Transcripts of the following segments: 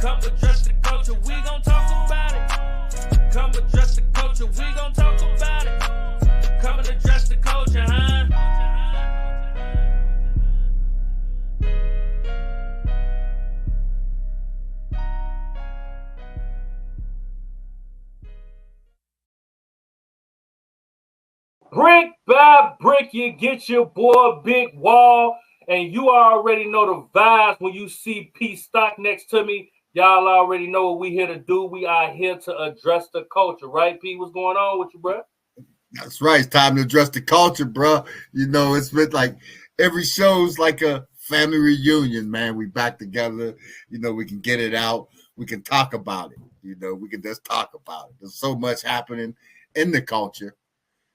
Come address the culture, we gon' talk about it. Come address the culture, we gon' talk about it. Come and address the culture, huh? Brick by brick, you get your boy Big Wall, and you already know the vibes when you see PStock next to me. Y'all already know what we here to do. We are here to address the culture, right, P? What's going on with you, bro? That's right. It's time to address the culture, bro. You know, it's been like every show's like a family reunion, man. We back together. You know, we can get it out. We can talk about it. You know, we can just talk about it. There's so much happening in the culture.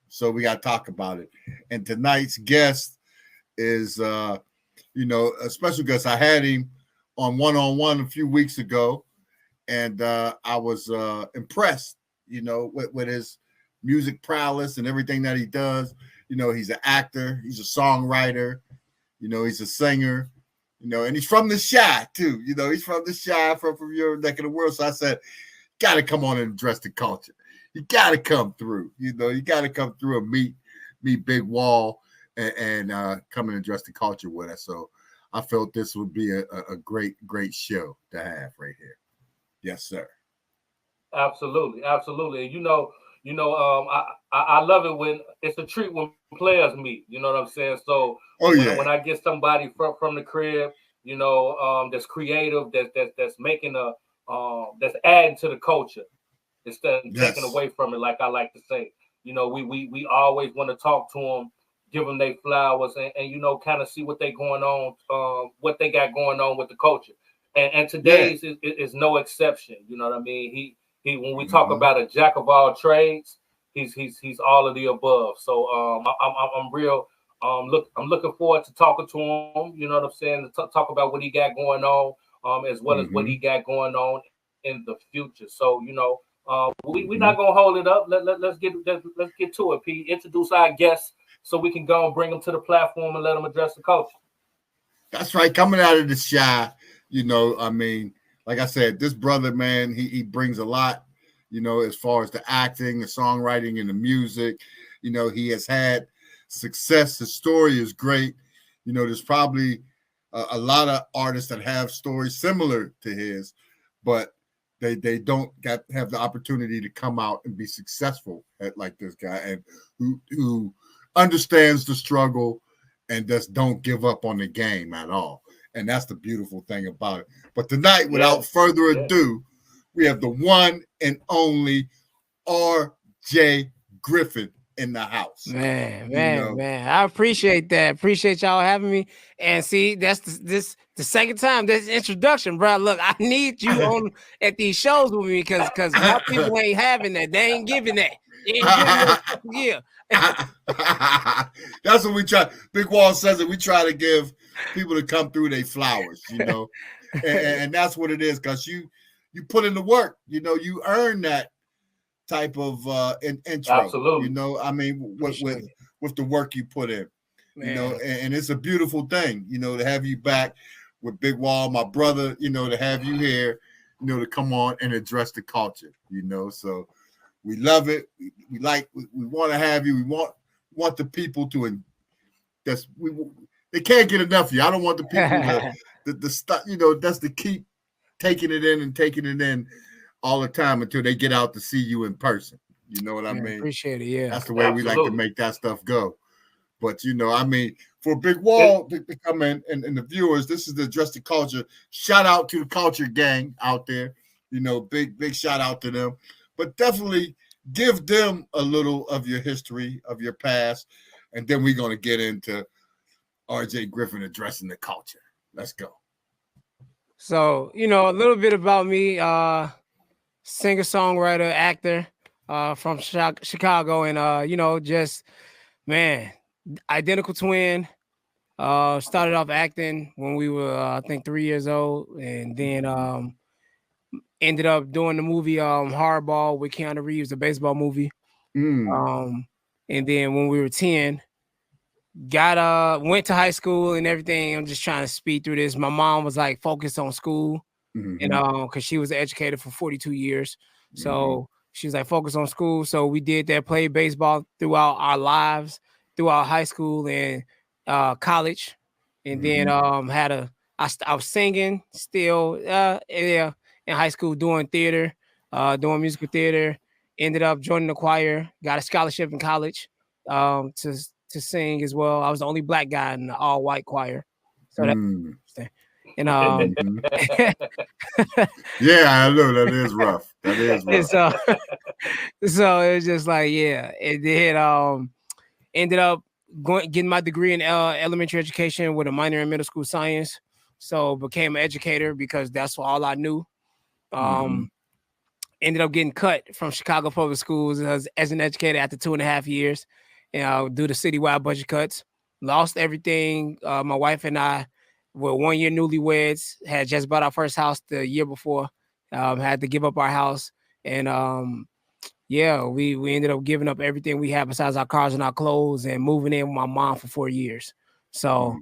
So we got to talk about it. And tonight's guest is, a special guest. I had him on one-on-one a few weeks ago, and I was impressed, with his music prowess and everything that he does. You know, he's an actor. He's a songwriter. You know, he's a singer. You know, and he's from the Chi, too. You know, he's from the Chi, from your neck of the world. So I said, got to come on and address the culture. You got to come through, you got to come through and meet Big Wall and come and address the culture with us. So I felt this would be a great show to have right here. Yes, sir. Absolutely. And I love it when it's a treat when players meet. You know what I'm saying? So when I get somebody from the crib, that's creative, that's making that's adding to the culture, instead of taking away from it, like I like to say. We always want to talk to them, give them their flowers, and kind of see what they going on, what they got going on with the culture. And today's is no exception. You know what I mean? He when we talk about a jack of all trades, he's all of the above. So I'm real. I'm looking forward to talking to him. You know what I'm saying? To talk about what he got going on, as well as what he got going on in the future. So we're not gonna hold it up. Let's get to it. P, introduce our guests so we can go and bring them to the platform and let them address the culture. That's right. Coming out of the Chi, I mean, like I said, this brother, man, he brings a lot. As far as the acting, the songwriting, and the music. He has had success. His story is great. There's probably a lot of artists that have stories similar to his, but they don't have the opportunity to come out and be successful like this guy, and who understands the struggle and just don't give up on the game at all. And that's the beautiful thing about it. But tonight, without further ado, we have the one and only RJ Griffith in the house. Man. I appreciate that. Appreciate y'all having me. And see, that's the second time this introduction, bro. Look, I need you on at these shows with me because my people ain't having that. They ain't giving that. Yeah. That's what we try. Big Wall says it. We try to give people to come through their flowers, and that's what it is. Because you put in the work, you earn that type of intro. Absolutely. I mean, with the work you put in, and it's a beautiful thing, to have you back with Big Wall, my brother, to have you here, to come on and address the culture, so we love it. We want to have you. We want the people to, they can't get enough of you. I don't want the people the stuff, that's to keep taking it in all the time until they get out to see you in person. You know what I mean? Appreciate it. Yeah. That's the way we like to make that stuff go. But, I mean, for Big Wall to come in and the viewers, this is the Address the Culture. Shout out to the culture gang out there. Big shout out to them. But definitely give them a little of your history, of your past. And then we're going to get into RJ Griffith addressing the culture. Let's go. So, a little bit about me. Singer-songwriter, actor, from Chicago, and just identical twin. Started off acting when we were I think 3 years old, and then ended up doing the movie Hardball with Kenan Reeves, the baseball movie. And then when we were 10, went to high school and everything. I'm just trying to speed through this. My mom was like focused on school. and because she was an educator for 42 years, so Mm-hmm. she was like focused on school. So we did that, played baseball throughout our lives, throughout high school and college, and then I was singing still, in high school, doing theater, doing musical theater. Ended up joining the choir, got a scholarship in college to sing as well. I was the only black guy in the all white choir, so that's interesting. And yeah, I know that is rough. That is rough. So it was just like, yeah, it did. Ended up getting my degree in elementary education with a minor in middle school science. So became an educator because that's all I knew. Ended up getting cut from Chicago Public Schools as an educator after 2.5 years, due to citywide budget cuts. Lost everything. My wife and I were 1 year newlyweds, had just bought our first house the year before, had to give up our house. And we ended up giving up everything we had besides our cars and our clothes and moving in with my mom for 4 years. So,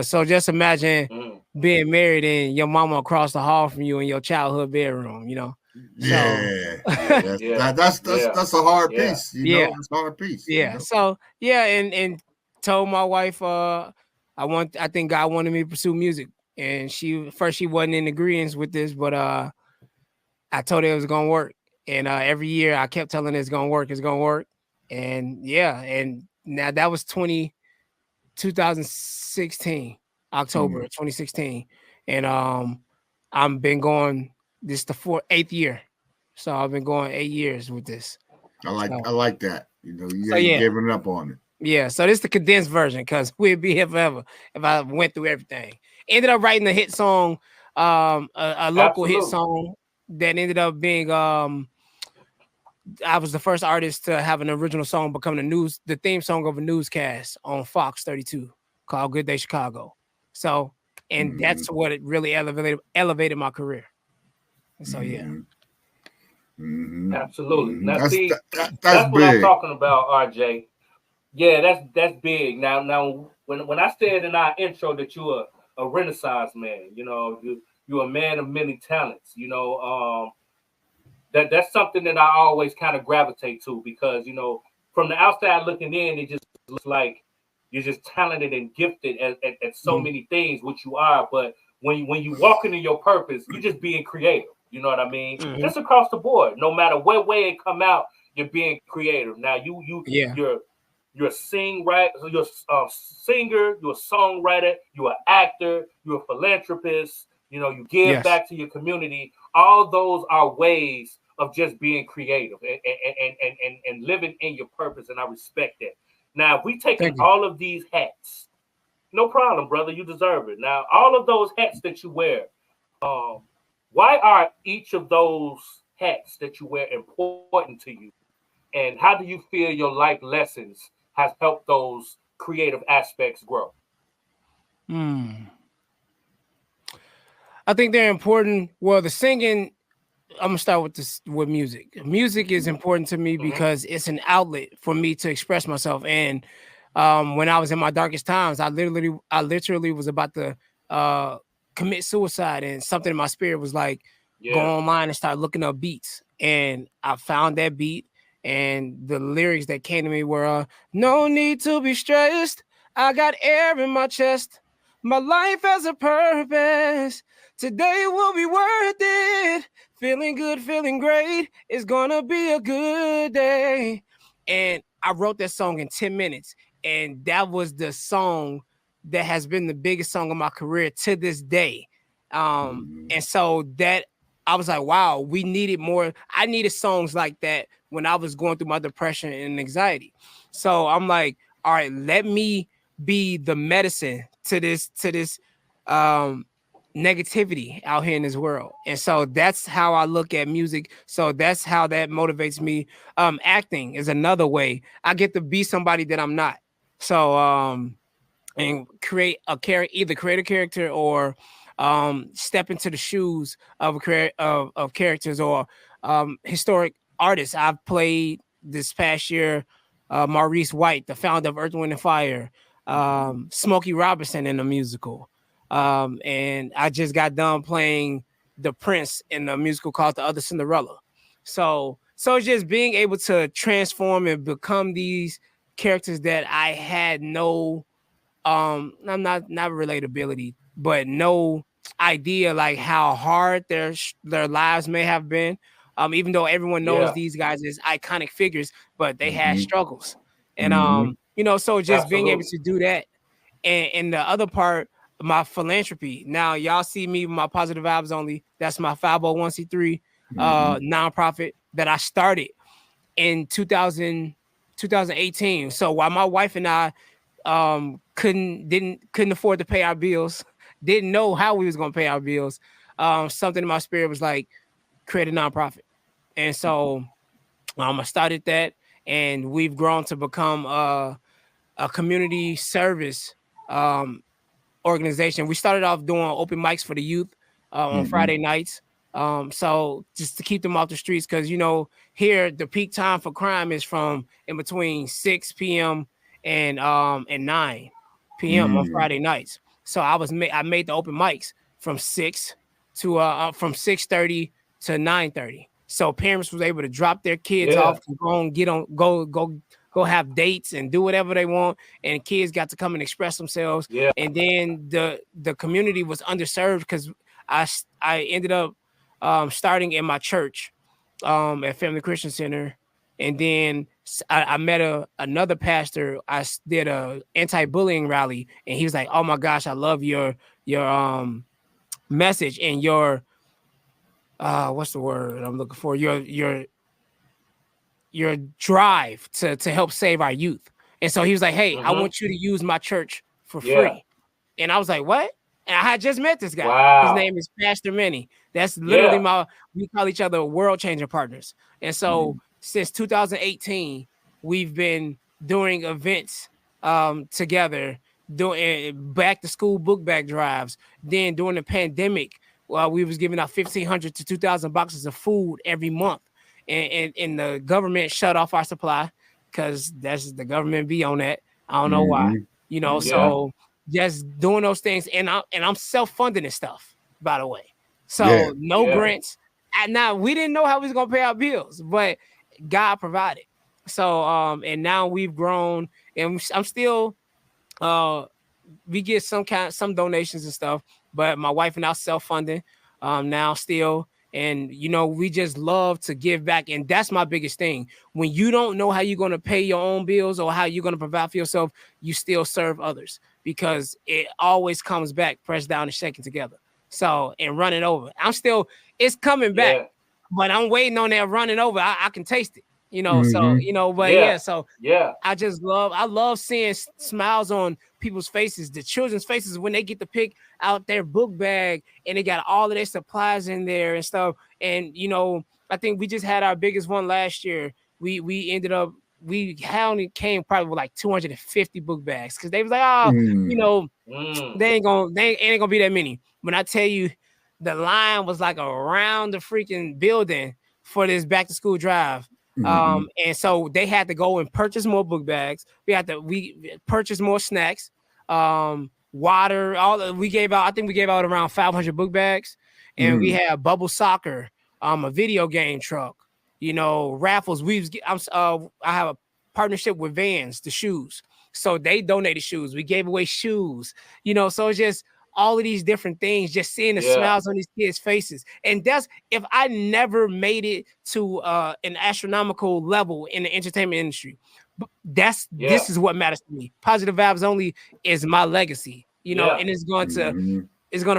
so just imagine being married and your mama across the hall from you in your childhood bedroom, that's a hard piece, it's a hard piece. So and told my wife I think God wanted me to pursue music, and she wasn't in agreement with this, but I told her it was gonna work, and every year I kept telling her it's gonna work, and and now that was 2016, October 2016, and I've been going this the 8th year. So I've been going 8 years with this. I like that. You ain't giving up on it. Yeah. So this is the condensed version, because we'd be here forever if I went through everything. Ended up writing a hit song, a local hit song that ended up being I was the first artist to have an original song become the theme song of a newscast on Fox 32 called Good Day Chicago. So, and that's what it really elevated my career. So Absolutely. Now, that's that's what big. I'm talking about, RJ. Yeah, that's big. Now, when I said in our intro that you're a Renaissance man, you're a man of many talents. That's something that I always kind of gravitate to, because from the outside looking in, it just looks like you're just talented and gifted at so many things, which you are. But when you walk into your purpose, you're just being creative. You know what I mean? Just across the board, no matter what way it come out, you're being creative. Now you're a singer, you're a singer, you're a songwriter, you're an actor, you're a philanthropist. You give back to your community. All those are ways of just being creative and living in your purpose, and I respect that. Now, if we take all of these hats, no problem, brother, you deserve it. Now, all of those hats that you wear, why are each of those hats that you wear important to you? And how do you feel your life lessons has helped those creative aspects grow? I think they're important. Well, the singing, I'm gonna start with music. Music is important to me because it's an outlet for me to express myself. And when I was in my darkest times, I literally was about to commit suicide, and something in my spirit was like, go online and start looking up beats. And I found that beat, and the lyrics that came to me were, no need to be stressed. I got air in my chest. My life has a purpose. Today will be worth it. Feeling good, feeling great. It's gonna be a good day. And I wrote that song in 10 minutes. And that was the song that has been the biggest song of my career to this day. And so that I was like, wow, we needed more. I needed songs like that when I was going through my depression and anxiety. So I'm like, all right, let me be the medicine to this negativity out here in this world. And so that's how I look at music. So that's how that motivates me. Acting is another way I get to be somebody that I'm not. So and create a character, either create a character or step into the shoes of of characters or historic artists. I've played this past year Maurice White, the founder of Earth, Wind and Fire, Smokey Robinson in a musical. And I just got done playing the prince in the musical called The Other Cinderella. So it's just being able to transform and become these characters that I had no I'm not relatability, but no idea like how hard their lives may have been. Even though everyone knows these guys as iconic figures, but they had struggles. And so just being able to do that. And the other part, my philanthropy. Now y'all see me with my Positive Vibes Only. That's my 501c3 nonprofit that I started in 2018. So while my wife and I couldn't afford to pay our bills, didn't know how we was gonna pay our bills, something in my spirit was like, create a nonprofit. And so I started that, and we've grown to become a community service organization. We started off doing open mics for the youth on Friday nights. So just to keep them off the streets, because here the peak time for crime is from in between 6 p.m. and 9 p.m. on Friday nights. So I made the open mics from 6 to from 6:30 to 9:30. So parents was able to drop their kids off and go have dates and do whatever they want, and kids got to come and express themselves. And then the community was underserved because I ended up starting in my church at Family Christian Center, and then I met another pastor. I did a anti-bullying rally, and he was like, "Oh my gosh, I love your message and your what's the word I'm looking for? Your drive to help save our youth." And so he was like, "Hey, I want you to use my church for free." And I was like, "What?" And I had just met this guy. Wow. His name is Pastor Manny. That's literally we call each other world changing partners. And so since 2018, we've been doing events together, doing back to school book bag drives. Then during the pandemic, we was giving out 1,500 to 2,000 boxes of food every month. And the government shut off our supply because that's the government be on that. I don't know why, so just doing those things. And I'm self-funding this stuff, by the way. So no grants. And now we didn't know how we was going to pay our bills, but God provided. So, and now we've grown, and I'm still, we get some donations and stuff, but my wife and I self-funding now still. And, we just love to give back. And that's my biggest thing. When you don't know how you're going to pay your own bills or how you're going to provide for yourself, you still serve others, because it always comes back, pressed down and shaken together. So, and running over. It's coming back, but I'm waiting on that running over. I can taste it, so, I love seeing smiles on people's faces, the children's faces, when they get to pick out their book bag and they got all of their supplies in there and stuff. And, I think we just had our biggest one last year. We ended up, we only came probably with like 250 book bags, because they was like, they ain't gonna be that many. When I tell you, the line was like around the freaking building for this back to school drive. And so they had to go and purchase more book bags. We purchased more snacks, water, I think we gave out around 500 book bags. And we had bubble soccer, a video game truck, raffles. I have a partnership with Vans, the shoes. So they donated shoes. We gave away shoes, so it's just all of these different things, just seeing the smiles on these kids' faces. And that's, if I never made it to an astronomical level in the entertainment industry, this is what matters to me. Positive Vibes Only is my legacy, and it's going to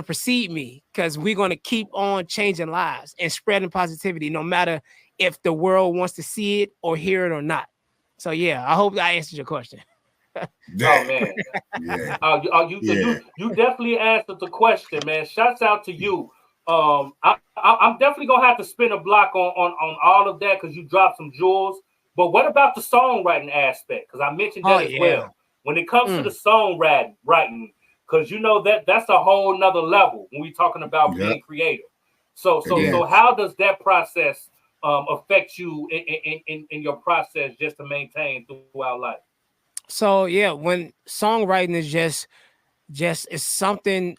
precede me, because we're going to keep on changing lives and spreading positivity, no matter if the world wants to see it or hear it or not. So I hope I answered your question. Oh man, you definitely answered the question, man. Shouts out to you. I'm definitely gonna have to spin a block on all of that, because you dropped some jewels. But what about the songwriting aspect? Because I mentioned that as well. When it comes to the songwriting, because that's a whole nother level when we're talking about being creative. So how does that process affect you in your process just to maintain throughout life? So when songwriting is just is something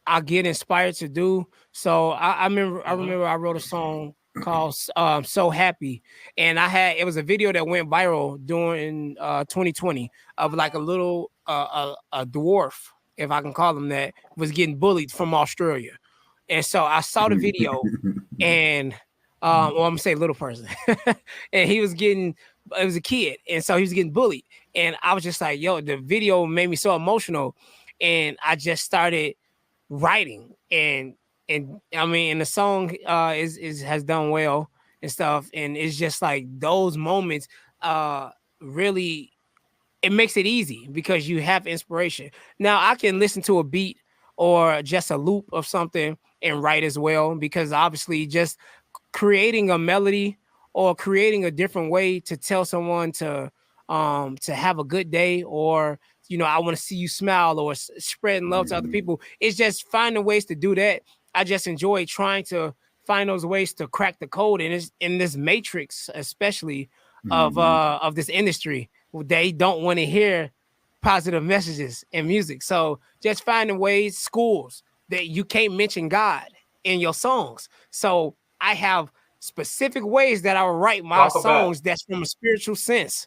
I get inspired to do. So I remember I wrote a song called So Happy, and it was a video that went viral during 2020 of like a little a dwarf, if I can call him that, was getting bullied from Australia. And so I saw the video, and I'm gonna say little person, and it was a kid, and so he was getting bullied, and I was just like, yo, the video made me so emotional, and I just started writing, and I mean, and the song has done well and stuff, and it's just like those moments really, it makes it easy because you have inspiration. Now I can listen to a beat or just a loop of something and write as well, because obviously just creating a melody or creating a different way to tell someone to have a good day, or I want to see you smile, or spreading love to other people. It's just finding ways to do that. I just enjoy trying to find those ways to crack the code in this matrix, especially of this industry. They don't want to hear positive messages in music. So just finding ways, schools, that you can't mention God in your songs. So I have specific ways that I will write my songs that's from a spiritual sense,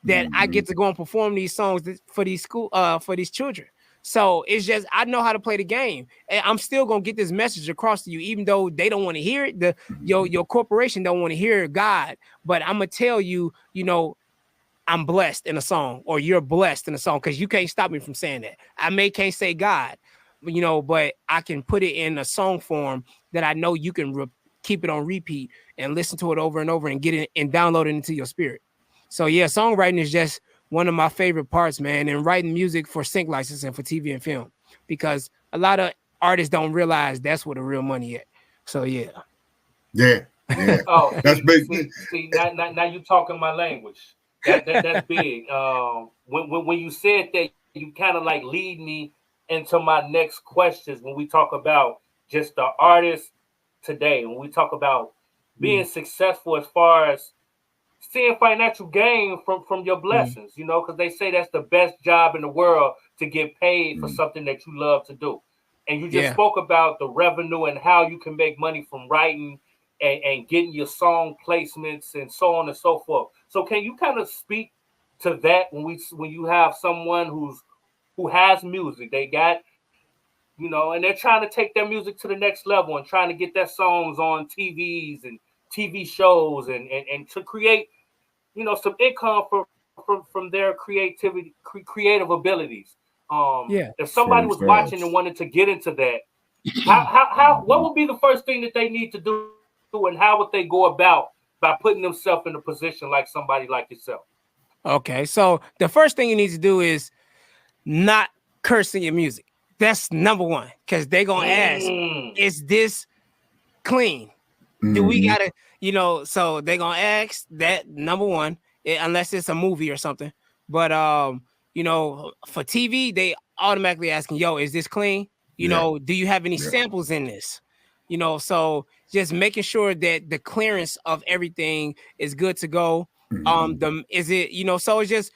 that I get to go and perform these songs for these for these children. So it's just, I know how to play the game, and I'm still gonna get this message across to you, even though they don't want to hear it. Your corporation don't want to hear God, but I'm gonna tell you, I'm blessed in a song, or you're blessed in a song, because you can't stop me from saying that. I can't say God, but I can put it in a song form that I know you can keep it on repeat and listen to it over and over and get it and download it into your spirit. So yeah, songwriting is just one of my favorite parts, man, and writing music for sync licensing for TV and film, because a lot of artists don't realize that's where the real money is. So yeah. Oh, that's big. See, now you talking my language. That's big. When you said that, you kind of like lead me into my next questions when we talk about just the artist today. When we talk about being successful as far as seeing financial gain from your blessings, because they say that's the best job in the world, to get paid for something that you love to do. And you just spoke about the revenue and how you can make money from writing and getting your song placements and so on and so forth. So can you kind of speak to that when you have someone who has music, they got, and they're trying to take their music to the next level and trying to get their songs on TVs and TV shows and to create, some income from their creative abilities. If somebody was watching and wanted to get into that, how what would be the first thing that they need to do, and how would they go about by putting themselves in a position like somebody like yourself? Okay, so the first thing you need to do is not cursing your music. That's number one, because they're gonna ask, is this clean? Do we gotta, so they're gonna ask that, number one, unless it's a movie or something. But for TV, they automatically asking, yo, is this clean? Do you have any samples in this? So just making sure that the clearance of everything is good to go. Is it, so it's just,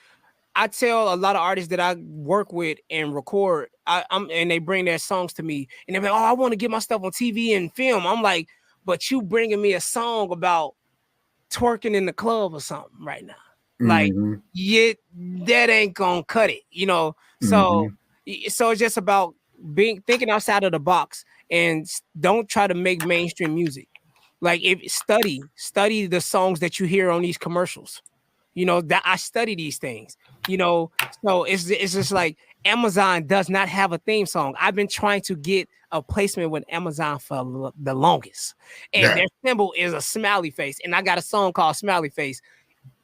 I tell a lot of artists that I work with and record, and they bring their songs to me, and they're like, oh, I want to get my stuff on TV and film. I'm like, but you bringing me a song about twerking in the club or something right now. Like, that ain't gonna cut it, So it's just about thinking outside of the box, and don't try to make mainstream music. Like, study the songs that you hear on these commercials. That I study these things. So it's just like, Amazon does not have a theme song. I've been trying to get a placement with Amazon for the longest, and their symbol is a smiley face, and I got a song called Smiley Face,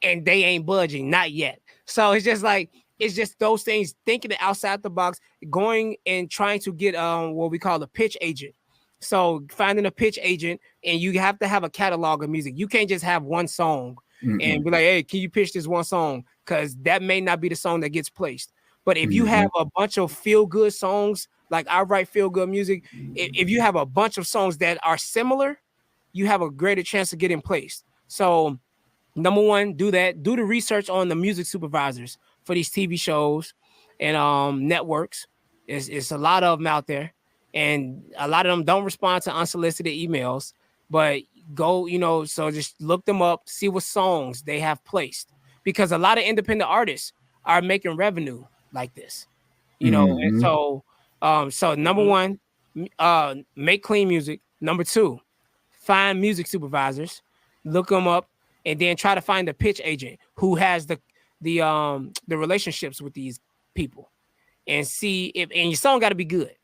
and they ain't budging, not yet. So it's just like, it's just those things, thinking outside the box, going and trying to get what we call a pitch agent. So finding a pitch agent, and you have to have a catalog of music. You can't just have one song and be like, hey, can you pitch this one song? Because that may not be the song that gets placed. But if you have a bunch of feel-good songs, like I write feel-good music, if you have a bunch of songs that are similar, you have a greater chance of getting placed. So number one, do that. Do the research on the music supervisors for these TV shows and networks. It's a lot of them out there. and a lot of them don't respond to unsolicited emails. But go, so just look them up, see what songs they have placed, because a lot of independent artists are making revenue like this, And so, number one, make clean music. Number two, find music supervisors, look them up, and then try to find a pitch agent who has the relationships with these people, and see if, and your song got to be good.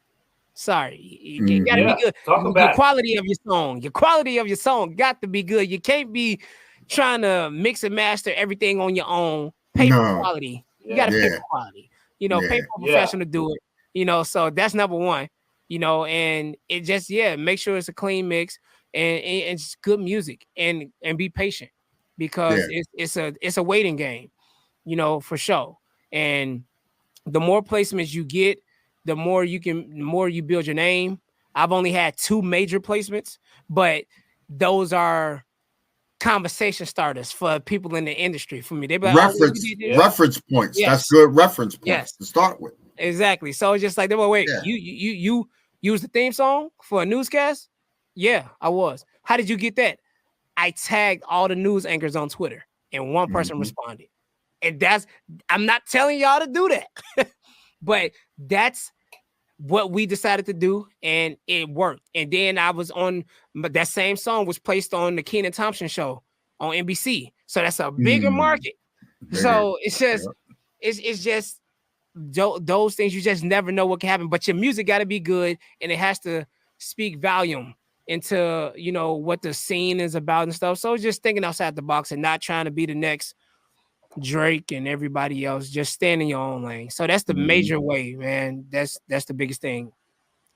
Sorry, you got to be good. The quality of your song got to be good. You can't be trying to mix and master everything on your own. Pay for quality. You got to pay for quality. Pay for a professional to do it. So that's number one. And it just make sure it's a clean mix and it's good music, and be patient, because it's a waiting game, for sure. And the more placements you get, the more you build your name. I've only had 2 major placements, but those are conversation starters for people in the industry. For me, they be like, reference points. Yes. That's good reference points to start with. Exactly. So it's just like, wait, you use the theme song for a newscast? Yeah, I was. How did you get that? I tagged all the news anchors on Twitter, and one person responded. And I'm not telling y'all to do that, but that's what we decided to do, and it worked. And then I was on, that same song was placed on the Kenan Thompson show on NBC. So that's a bigger market. So it's just, it's just those things. You just never know what can happen, but your music got to be good, and it has to speak volume into, what the scene is about and stuff. So just thinking outside the box and not trying to be the next Drake and everybody else, just staying in your own lane. So that's the major way, man. That's the biggest thing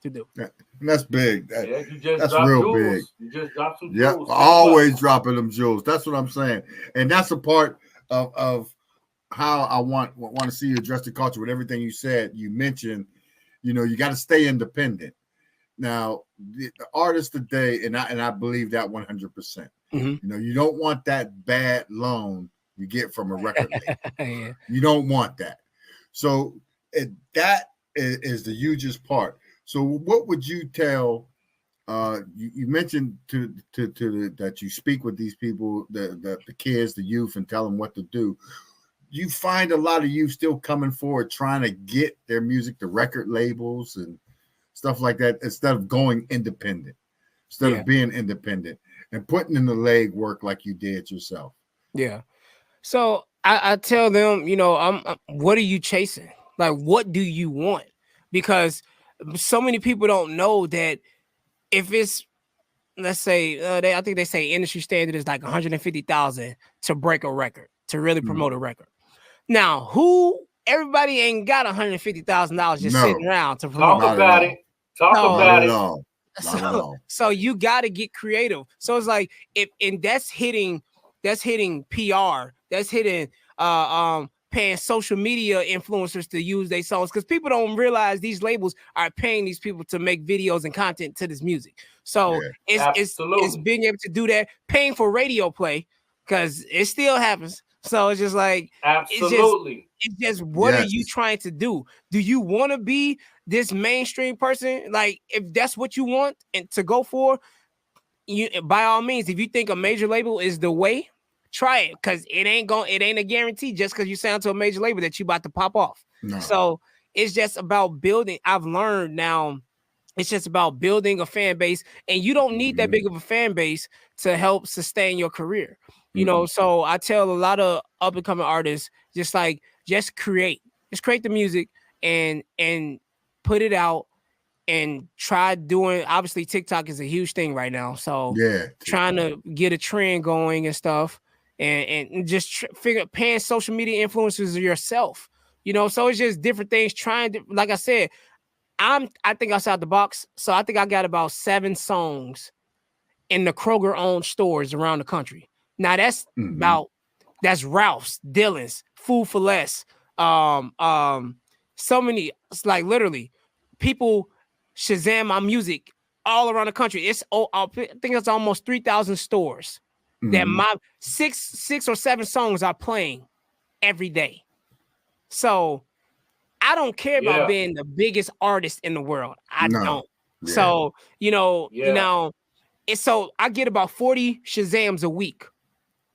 to do. Yeah, that's big. That's real jewels. big. You just drop some jewels. Always dropping them jewels. That's what I'm saying. And that's a part of how I want to see you address the culture. With everything you said, you mentioned, you got to stay independent. Now, the artists today, and I believe that 100%. You don't want that bad loan you get from a record label. You don't want that. So that is the hugest part. So what would you tell? You mentioned to that you speak with these people, the kids, the youth, and tell them what to do. You find a lot of youth still coming forward trying to get their music to record labels and stuff like that, instead of going independent, instead of being independent and putting in the leg work like you did yourself. Yeah. So I tell them, what are you chasing? Like, what do you want? Because so many people don't know that if it's, let's say, I think they say industry standard is like $150,000 to break a record, to really promote a record. Now, everybody ain't got $150,000 just sitting around to promote. Talk about it. So you got to get creative. So it's like, that's hitting PR, that's hitting paying social media influencers to use their songs, because people don't realize these labels are paying these people to make videos and content to this music. So it's being able to do that, paying for radio play, because it still happens. So it's just like, absolutely. It's just what are you trying to do? Do you want to be this mainstream person? Like, if that's what you want and to go for, you, by all means, if you think a major label is the way, try it, because it ain't a guarantee just because you sound to a major label that you about to pop off. No. So it's just about building. I've learned now it's just about building a fan base, and you don't need that big of a fan base to help sustain your career. So I tell a lot of up and coming artists, just create the music and put it out. And try doing, obviously TikTok is a huge thing right now. So trying to get a trend going and stuff, and just paying social media influencers yourself, so it's just different things. Like I said, I think outside the box. So I think I got about 7 songs in the Kroger-owned stores around the country. Now that's that's Ralph's, Dylan's, Food for Less. So many, it's like literally people Shazam my music all around the country. I think it's almost 3,000 stores that my 6 or 7 songs are playing every day. So I don't care about being the biggest artist in the world. I don't. So, you know, it's so I get about 40 Shazams a week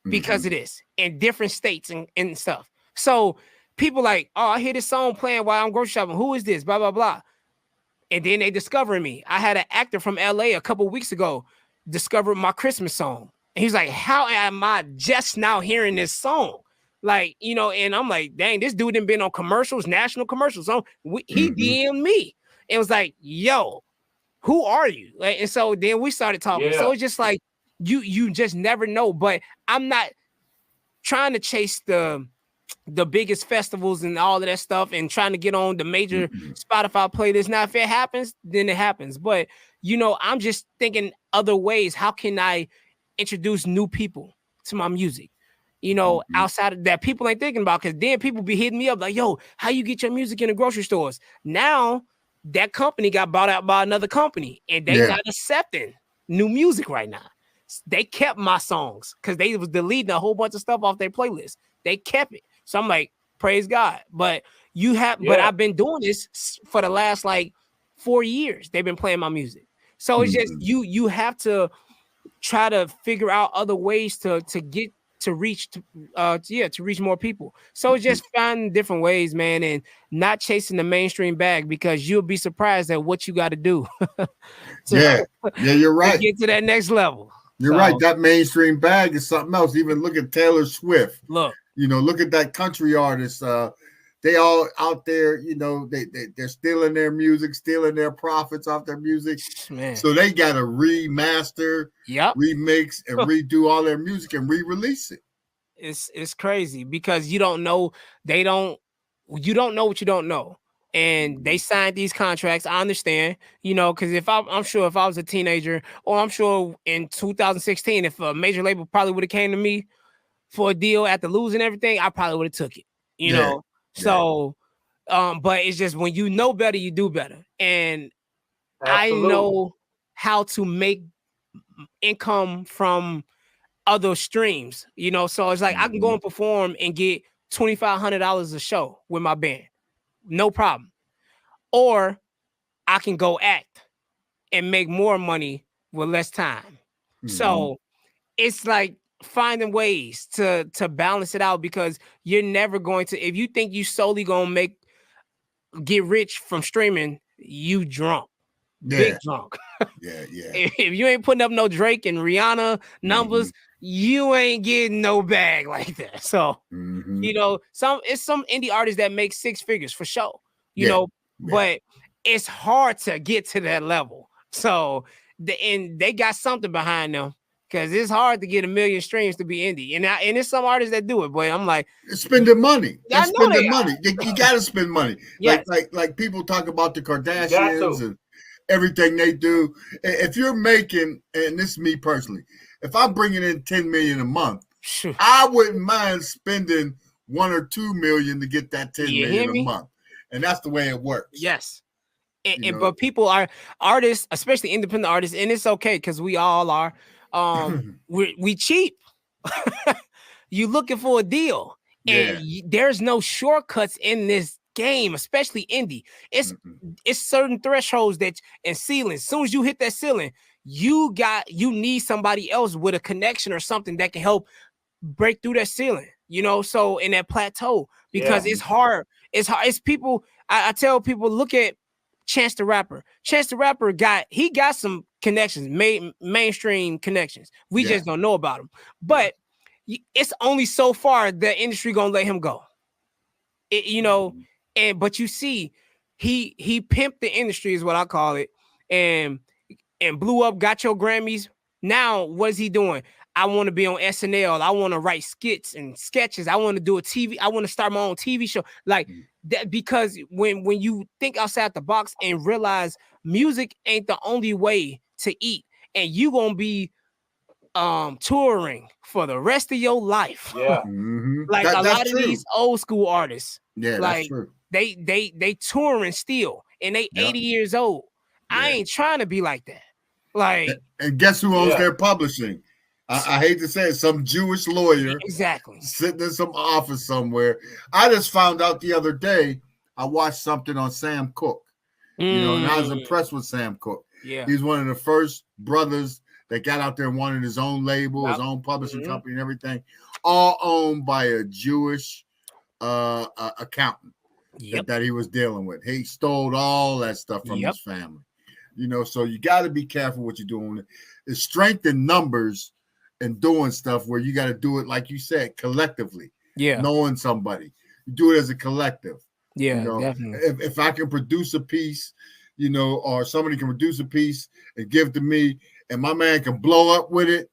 because of this in different states and stuff. So people like, oh, I hear this song playing while I'm grocery shopping. Who is this? Blah, blah, blah. And then they discover me. I had an actor from LA a couple weeks ago discovered my Christmas song. And he's like, how am I just now hearing this song? Like, you know, and I'm like, dang, this dude done been on commercials, national commercials. So he DM'd me. It was like, yo, who are you? Like, and so then we started talking. So it's just like, you just never know. But I'm not trying to chase the biggest festivals and all of that stuff and trying to get on the major Spotify playlist. Now, if it happens, then it happens. But, you know, I'm just thinking other ways. How can I introduce new people to my music? You know, outside of that, people ain't thinking about, because then people be hitting me up like, yo, how you get your music in the grocery stores? Now, that company got bought out by another company and they not accepting new music right now. They kept my songs because they was deleting a whole bunch of stuff off their playlist. They kept it. So I'm like, praise God. But but I've been doing this for the last like 4 years. They've been playing my music. So it's just you have to try to figure out other ways to reach more people. So it's just finding different ways, man, and not chasing the mainstream bag, because you'll be surprised at what you got to do. You're right. To get to that next level. You're right. That mainstream bag is something else. Even look at Taylor Swift. Look at that country artist. They all out there, they're stealing their music, stealing their profits off their music. Man. So they got to remaster, remix, and redo all their music and re-release it. It's crazy because you don't know what you don't know. And they signed these contracts. I understand, because I'm sure if I was a teenager, or I'm sure in 2016, if a major label probably would have came to me for a deal after losing everything, I probably would have took it, know? So, but it's just when you know better, you do better. And Absolutely. I know how to make income from other streams, so it's like I can go and perform and get $2,500 a show with my band. No problem. Or I can go act and make more money with less time. So it's like finding ways to balance it out, because you're never going to, if you think you solely gonna get rich from streaming, you drunk. Big drunk. If you ain't putting up no Drake and Rihanna numbers, you ain't getting no bag like that. So some indie artists that make 6 figures for sure, but it's hard to get to that level. So they got something behind them, because it's hard to get 1 million streams to be indie. And it's some artists that do it, but I'm like, spending money. That's spending money. You got to spend money. Like people talk about the Kardashians and everything they do. If you're making, and this is me personally, if I'm bringing in 10 million a month, I wouldn't mind spending 1 or 2 million to get that 10 million a month. And that's the way it works. Yes. But people are artists, especially independent artists, and it's okay because we all are. We cheap. You looking for a deal, and there's no shortcuts in this game, especially indie. It's certain thresholds and ceilings. As soon as you hit that ceiling, you need somebody else with a connection or something that can help break through that ceiling. So in that plateau, because it's hard. It's people. I tell people, look at Chance the Rapper. Chance the Rapper got some connections, mainstream connections. We just don't know about them. But it's only so far the industry gonna let him go. But you see, he pimped the industry is what I call it, and blew up, got your Grammys. Now what is he doing? I want to be on SNL. I want to write skits and sketches. I want to do I want to start my own TV show. Like that, because when you think outside the box and realize music ain't the only way to eat, and you gonna be touring for the rest of your life. Like a lot of these old school artists. Like they touring still, and they 80 years old. I ain't trying to be like that. Like, and guess who owns their publishing? I hate to say it, some Jewish lawyer sitting in some office somewhere. I just found out the other day, I watched something on Sam Cooke, and I was impressed with Sam Cooke. Yeah. He's one of the first brothers that got out there and wanted his own label, his own publishing Mm-hmm. company and everything, all owned by a Jewish accountant that he was dealing with. He stole all that stuff from his family. You know, so you got to be careful what you're doing. It's strength in numbers and doing stuff where you got to do it, like you said, collectively. Yeah. Knowing somebody. You do it as a collective. Yeah, you know, definitely. If I can produce a piece, you know, or somebody can produce a piece and give to me, and my man can blow up with it,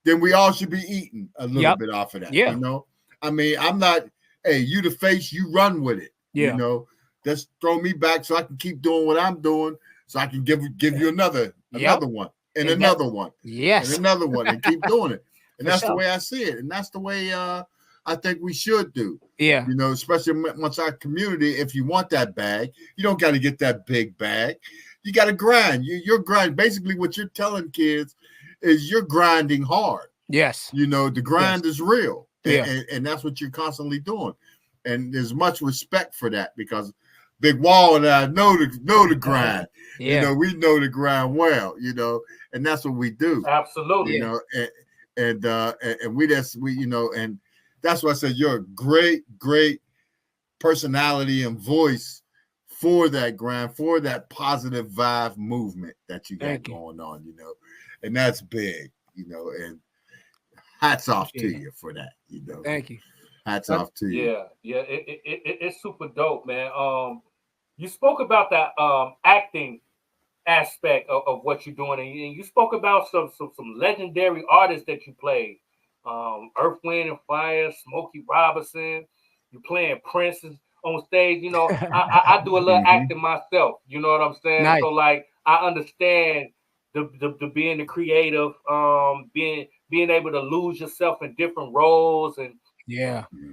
then we all should be eating a little bit off of that. Yeah. You know, I mean, I'm not, hey, you the face, you run with it. Yeah. You know, just throw me back so I can keep doing what I'm doing, so I can give you another one and another one. Yes. And another one and keep doing it. And that's the way I see it. And that's the way I think we should do. Yeah. You know, especially amongst our community, if you want that bag, you don't got to get that big bag. You got to grind. You're grinding. Basically, what you're telling kids is you're grinding hard. Yes. You know, the grind is real. Yeah. And that's what you're constantly doing. And there's much respect for that because Big Wall and I know the grind. Yeah. You know, we know the grind well, you know, and that's what we do. Absolutely. You know, and we you know, and that's why I said you're a great personality and voice for that grind, for that positive vibe movement that you got going on, you know, and that's big, you know, and hats off to you for that, you know. Thank you. Hats off to you. Yeah, it's super dope, man. You spoke about that acting aspect of what you're doing, and you spoke about some legendary artists that you played. Earth, Wind and Fire, Smokey Robinson. You playing Prince's on stage. You know, I do a little acting myself. You know what I'm saying? Nice. So like, I understand the being the creative, being able to lose yourself in different roles and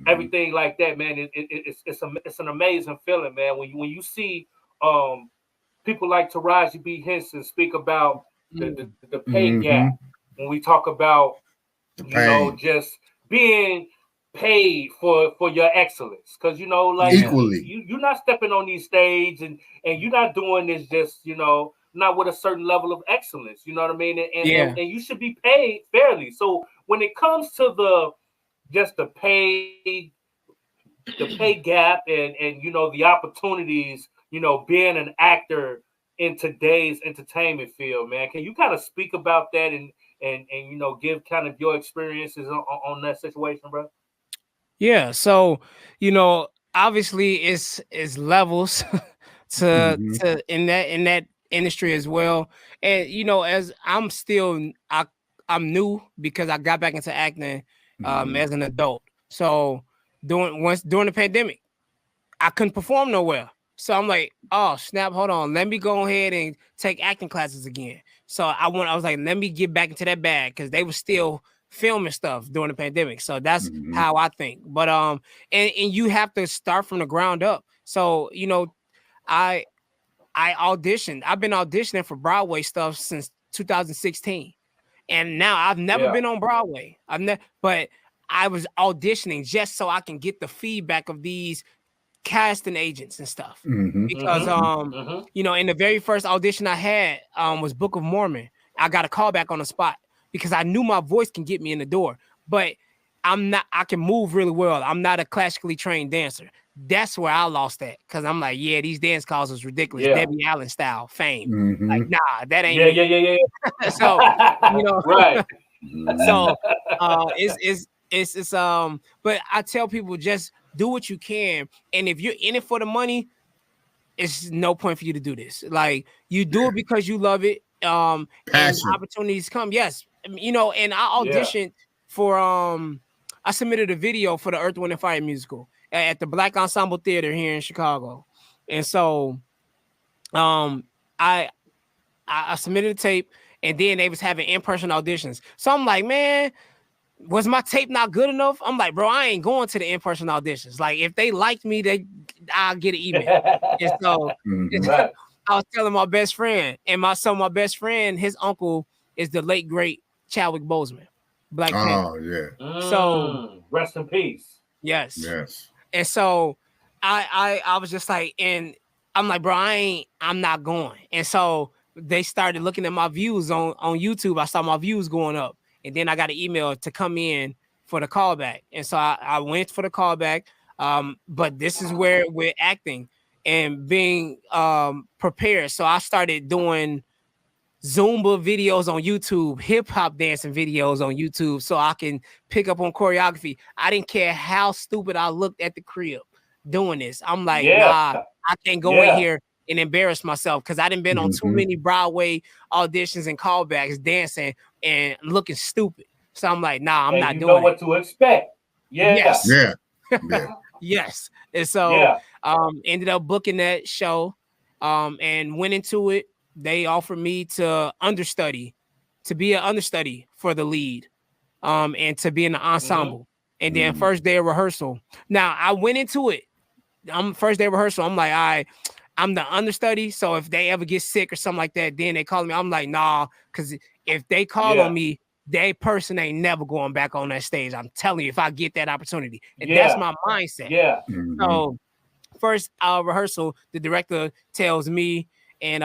everything like that, man. It's an amazing feeling, man. When you see people like Taraji B. Henson speak about the pay gap when we talk about just being paid for your excellence, because you know, like equally, you're not stepping on these stage and you're not doing this just not with a certain level of excellence. You know what I mean? And you should be paid fairly. So when it comes to the pay gap and the opportunities, being an actor in today's entertainment field, man, can you kind of speak about that and give kind of your experiences on that situation, bro? Yeah, so obviously it's levels to in that industry as well. And as I'm new because I got back into acting as an adult. So during the pandemic, I couldn't perform nowhere. So I'm like, oh snap, hold on, let me go ahead and take acting classes again. So I was like, let me get back into that bag because they were still filming stuff during the pandemic. So that's how I think. But and you have to start from the ground up. So I auditioned. I've been auditioning for Broadway stuff since 2016, and now I've never been on Broadway. But I was auditioning just so I can get the feedback of these casting agents and stuff. Because in the very first audition I had was Book of Mormon. I got a call back on the spot because I knew my voice can get me in the door, but I can move really well. I'm not a classically trained dancer. That's where I lost that because I'm like, these dance calls was ridiculous. Debbie Allen style fame. Like, nah, that ain't me. So, right. So it's but I tell people just do what you can, and if you're in it for the money, it's no point for you to do this. Like, you do it because you love it. And opportunities come. Yes, and I auditioned for I submitted a video for the Earth, Wind and Fire musical at the Black Ensemble Theater here in Chicago, and so I submitted a tape, and then they was having in-person auditions. So I'm like, man, was my tape not good enough? I'm like, bro, I ain't going to the in-person auditions. Like, if they liked me, I'll get an email. And so I was telling my best friend, and my best friend, his uncle is the late great Chadwick Boseman, Black Panther. Oh yeah. So rest in peace. Yes. Yes. And so I was just like, and I'm like, bro, I'm not going. And so they started looking at my views on YouTube. I saw my views going up, and then I got an email to come in for the callback, and so I went for the callback. But this is where we're acting and being prepared. So I started doing Zumba videos on YouTube, hip hop dancing videos on YouTube, so I can pick up on choreography. I didn't care how stupid I looked at the crib doing this. I'm like, nah, I can't go in here and embarrass myself because I didn't been on too many Broadway auditions and callbacks dancing and looking stupid. So I'm like, nah, I'm not doing it. You know what to expect. Yes. Yeah. Yes. And so ended up booking that show and went into it. They offered me to be an understudy for the lead and to be in the ensemble. And then first day of rehearsal. Now I went into it. First day of rehearsal. I'm like, all right, I'm the understudy. So if they ever get sick or something like that, then they call me. I'm like, nah, because if they call on me, that person ain't never going back on that stage. I'm telling you, if I get that opportunity. And that's my mindset. So first rehearsal, the director tells me and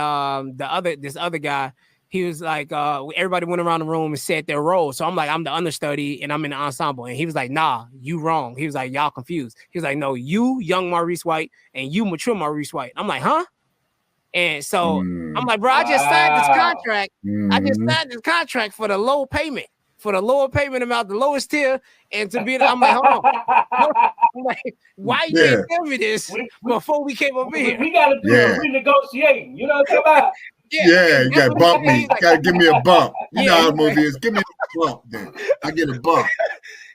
this other guy, he was like, everybody went around the room and said their role. So I'm like, I'm the understudy and I'm in the ensemble. And he was like, nah, you wrong. He was like, y'all confused. He was like, no, you young Maurice White and you mature Maurice White. I'm like, huh? And so I'm like, bro, I just signed this contract. I just signed this contract for the low payment, for the lower payment amount, the lowest tier. And to be, I'm like, hold on. I'm like, why you ain't tell me this before we came up here? We got to do a renegotiating. You know what I'm talking about? You got to bump me. You got to give me a bump. You know how the movie is. Give me a bump then. I get a bump.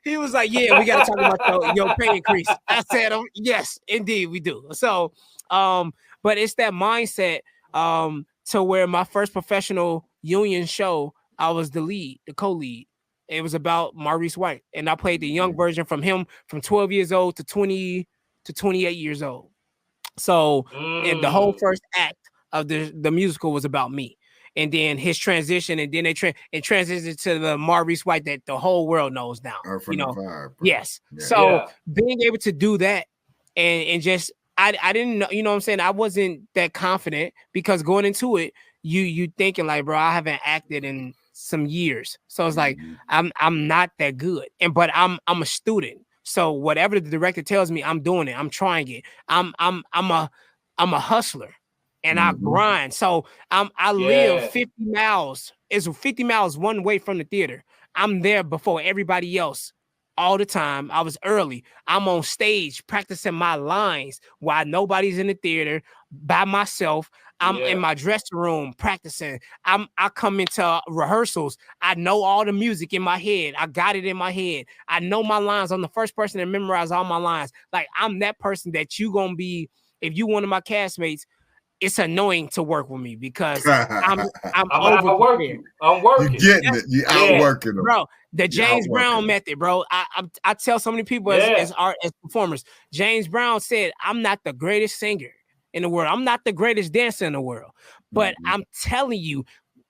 He was like, yeah, we got to talk about your pay increase. I said, yes, indeed, we do. So, but it's that mindset to where my first professional union show, I was the co-lead. It was about Maurice White. And I played the young version from him from 12 years old to 20 to 28 years old. So and the whole first act of the musical was about me. And then his transition, and then they transitioned to the Maurice White that the whole world knows now. Yes. Yeah. So being able to do that and just I didn't know, you know what I'm saying? I wasn't that confident because going into it, you thinking like, bro, I haven't acted in some years. So it's like I'm not that good. But I'm a student. So whatever the director tells me, I'm doing it. I'm trying it. I'm a hustler. And I grind. So I live 50 miles. It's 50 miles one way from the theater. I'm there before everybody else all the time. I was early. I'm on stage practicing my lines while nobody's in the theater by myself. I'm in my dressing room practicing. I come into rehearsals. I know all the music in my head. I got it in my head. I know my lines. I'm the first person to memorize all my lines. Like I'm that person that you gonna be, if you one of my castmates, it's annoying to work with me because I'm over prepared. I'm working. You're getting it. You outworking them, bro. The James Brown method, bro. I tell so many people as performers. James Brown said, "I'm not the greatest singer in the world. I'm not the greatest dancer in the world, but I'm telling you,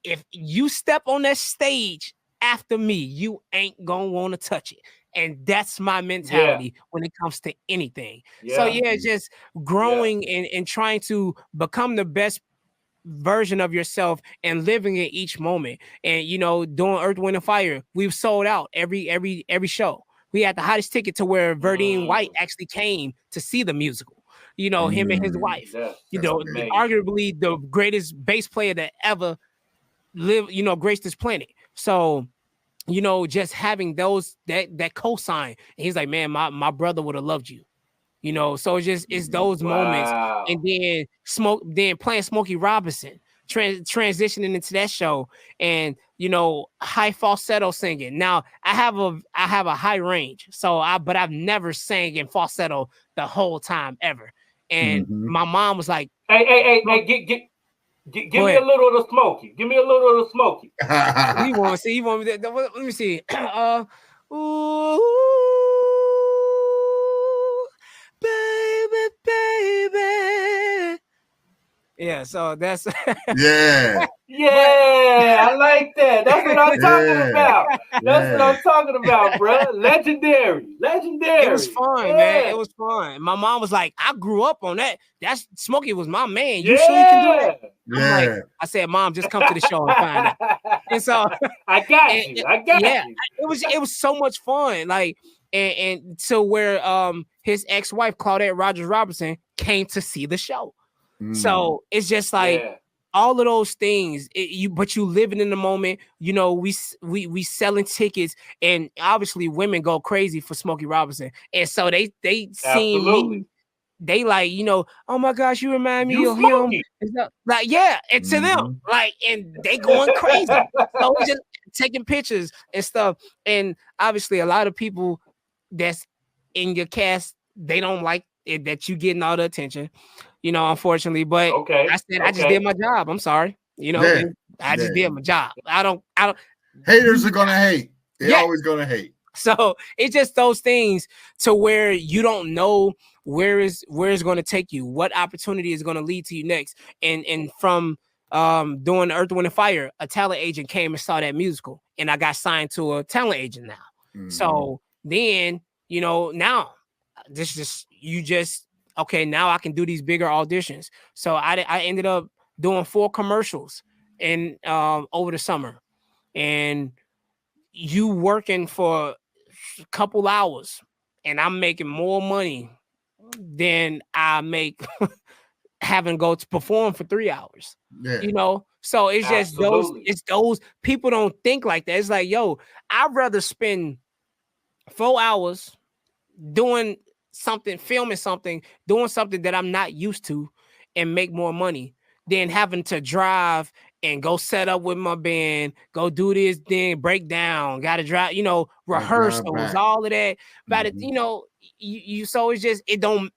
if you step on that stage after me, you ain't gonna want to touch it." And that's my mentality when it comes to anything. So just growing and trying to become the best version of yourself and living in each moment. And doing Earth, Wind, and Fire, we've sold out every show. We had the hottest ticket to where Verdine White actually came to see the musical. Him and his wife. Arguably the greatest bass player that ever lived, graced this planet. So just having that cosign. And he's like, man, my brother would have loved you. So it's those moments. And then playing Smokey Robinson, transitioning into that show, and high falsetto singing. Now I have a high range, but I've never sang in falsetto the whole time ever. And my mom was like, hey, give me a little of the Smokey. Give me a little of the Smokey. You want to see? You want me to, let me see. Ooh, baby, baby. Yeah, so that's Yeah. Yeah, I like that. That's what I'm talking about. That's what I'm talking about, bro. Legendary. It was fun, man. It was fun. My mom was like, I grew up on that. That's Smokey was my man. You sure you can do that? I'm like, I said, Mom, just come to the show and find out. And so I got you. It was so much fun. Like, and to where his ex-wife, Claudette Rogers Robertson, came to see the show. So it's just like all of those things. But you living in the moment. You know, we selling tickets, and obviously women go crazy for Smokey Robinson, and so they seen me. They like, you know, oh my gosh, you remind me of him. Like, yeah, and to them, like, and they going crazy. So we just taking pictures and stuff. And obviously, a lot of people that's in your cast, they don't like it that you getting all the attention, you know, unfortunately. But I said I just did my job. I'm sorry, you know, I just did my job. I don't. Haters are gonna hate. They're always gonna hate. So it's just those things to where you don't know where it's going to take you, what opportunity is going to lead to you next. And from doing Earth, Wind, and Fire, a talent agent came and saw that musical, and I got signed to a talent agent now. So then, you know, now okay, now I can do these bigger auditions. So I ended up doing 4 commercials in over the summer, and you working for a couple hours, and I'm making more money than I make having to go to perform for 3 hours. You know, so it's just those people don't think like that. It's like, yo, I'd rather spend 4 hours doing something, filming something, doing something that I'm not used to, and make more money than having to drive and go set up with my band, go do this, then break down, gotta drive, you know, rehearsals, all of that. But it, you know, you so it's just, it don't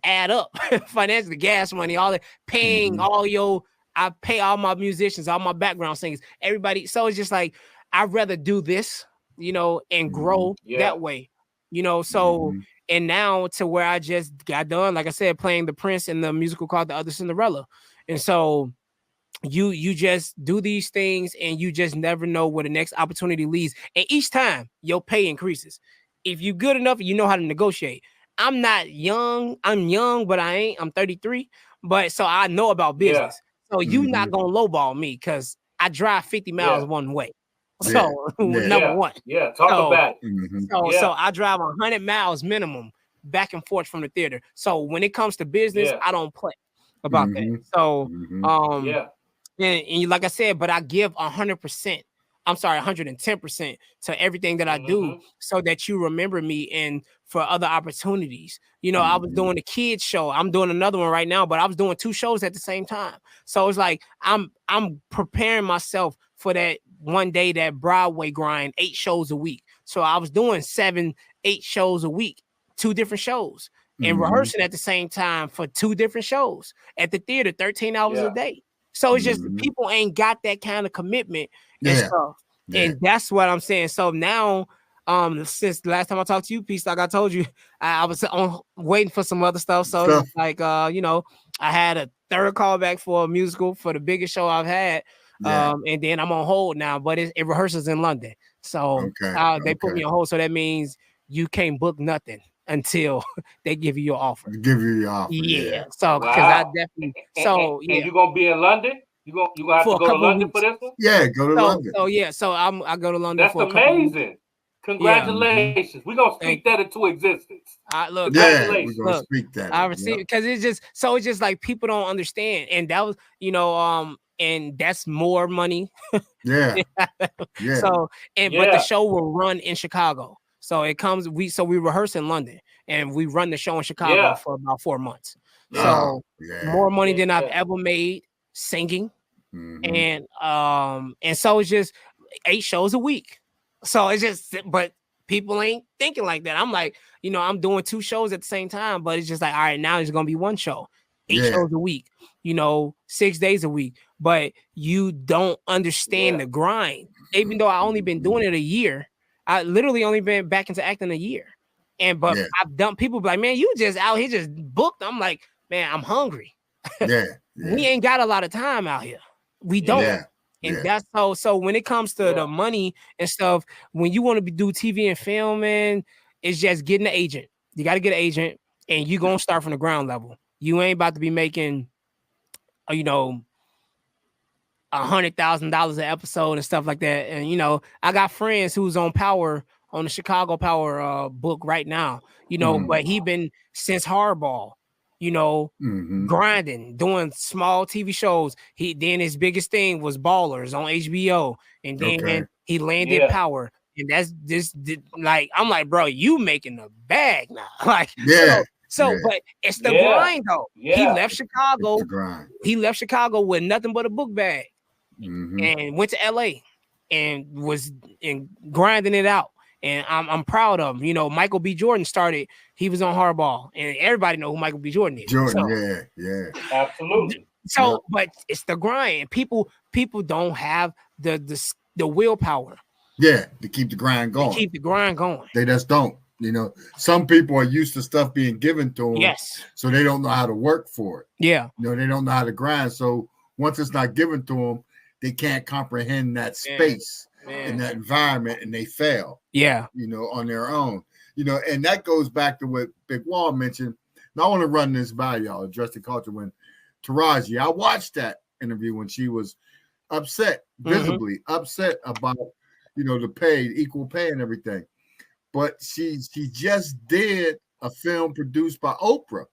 add up financially, gas money, all that, paying I pay all my musicians, all my background singers, everybody. So it's just like, I'd rather do this, you know, and grow that way, you know. So and now to where I just got done, like I said, playing the Prince in the musical called The Other Cinderella. And so you just do these things, and you just never know where the next opportunity leads. And each time your pay increases. If you're good enough, you know how to negotiate. I'm not young. I'm young, but I ain't. I'm 33. But so I know about business. So you not gonna lowball me because I drive 50 miles one way. So number one. Talk about it. So I drive 100 miles minimum back and forth from the theater. So when it comes to business, I don't play about that. So and like I said, but I give 100%. I'm sorry, 110% to everything that I do, so that you remember me and for other opportunities. You know, I was doing a kids show. I'm doing another one right now, but I was doing 2 shows at the same time. So it's like I'm preparing myself for that one day, that Broadway grind, 8 shows a week. So I was doing 7-8 shows a week, 2 different shows, and rehearsing at the same time for 2 different shows at the theater, 13 hours a day. So it's just people ain't got that kind of commitment and stuff. And that's what I'm saying. So now, since the last time I talked to you, PStock, I told you I was waiting for some other stuff. So it's like, you know, I had a 3rd callback for a musical for the biggest show I've had. And then I'm on hold now, but it rehearses in London. So they put me on hold. So that means you can't book nothing until they give you your offer. Yeah. So because I definitely and you gonna be in London? You gonna have to go to London for this one? Yeah, go to London. So yeah, so I go to London. That's amazing. Congratulations. We're gonna speak that into existence. Look, we're gonna speak that. I receive it because it's just like people don't understand, and that was, you know, and that's more money. So but the show will run in Chicago. So it comes, we rehearse in London, and we run the show in Chicago for about 4 months. So more money than I've ever made singing. And so it's just 8 shows a week. So it's just, but people ain't thinking like that. I'm like, you know, I'm doing 2 shows at the same time, but it's just like, all right, now it's going to be 1 show, 8 shows a week, you know, 6 days a week. But you don't understand the grind. Even though I only been doing it a year, I literally only been back into acting a year. But I've done, people be like, man, you just out here just booked. I'm like, man, I'm hungry. we ain't got a lot of time out here. We don't. Yeah. And that's so when it comes to the money and stuff, when you want to do TV and filming, it's just getting an agent. You got to get an agent, and you're going to start from the ground level. You ain't about to be making, $100,000 an episode and stuff like that. And, I got friends who's on the Chicago Power book right now, but he been since Hardball, grinding, doing small TV shows. Then his biggest thing was Ballers on HBO. And then he landed Power. And that's like, I'm like, bro, you making a bag now. Like, but it's the grind though. Yeah. He left Chicago. He left Chicago with nothing but a book bag and went to LA and was grinding it out. And I'm proud of him. Michael B. Jordan started. He was on Hardball, and everybody know who Michael B. Jordan is. Absolutely. So, but it's the grind. People don't have the willpower. Yeah, to keep the grind going. They just don't. Some people are used to stuff being given to them. Yes. So they don't know how to work for it. Yeah. They don't know how to grind. So once it's not given to them, they can't comprehend that space in that environment, and they fail. Yeah. On their own. And that goes back to what Big Wall mentioned. Now I want to run this by y'all, address the culture when Taraji, I watched that interview when she was upset, visibly upset about, the pay, equal pay and everything. But she just did a film produced by Oprah.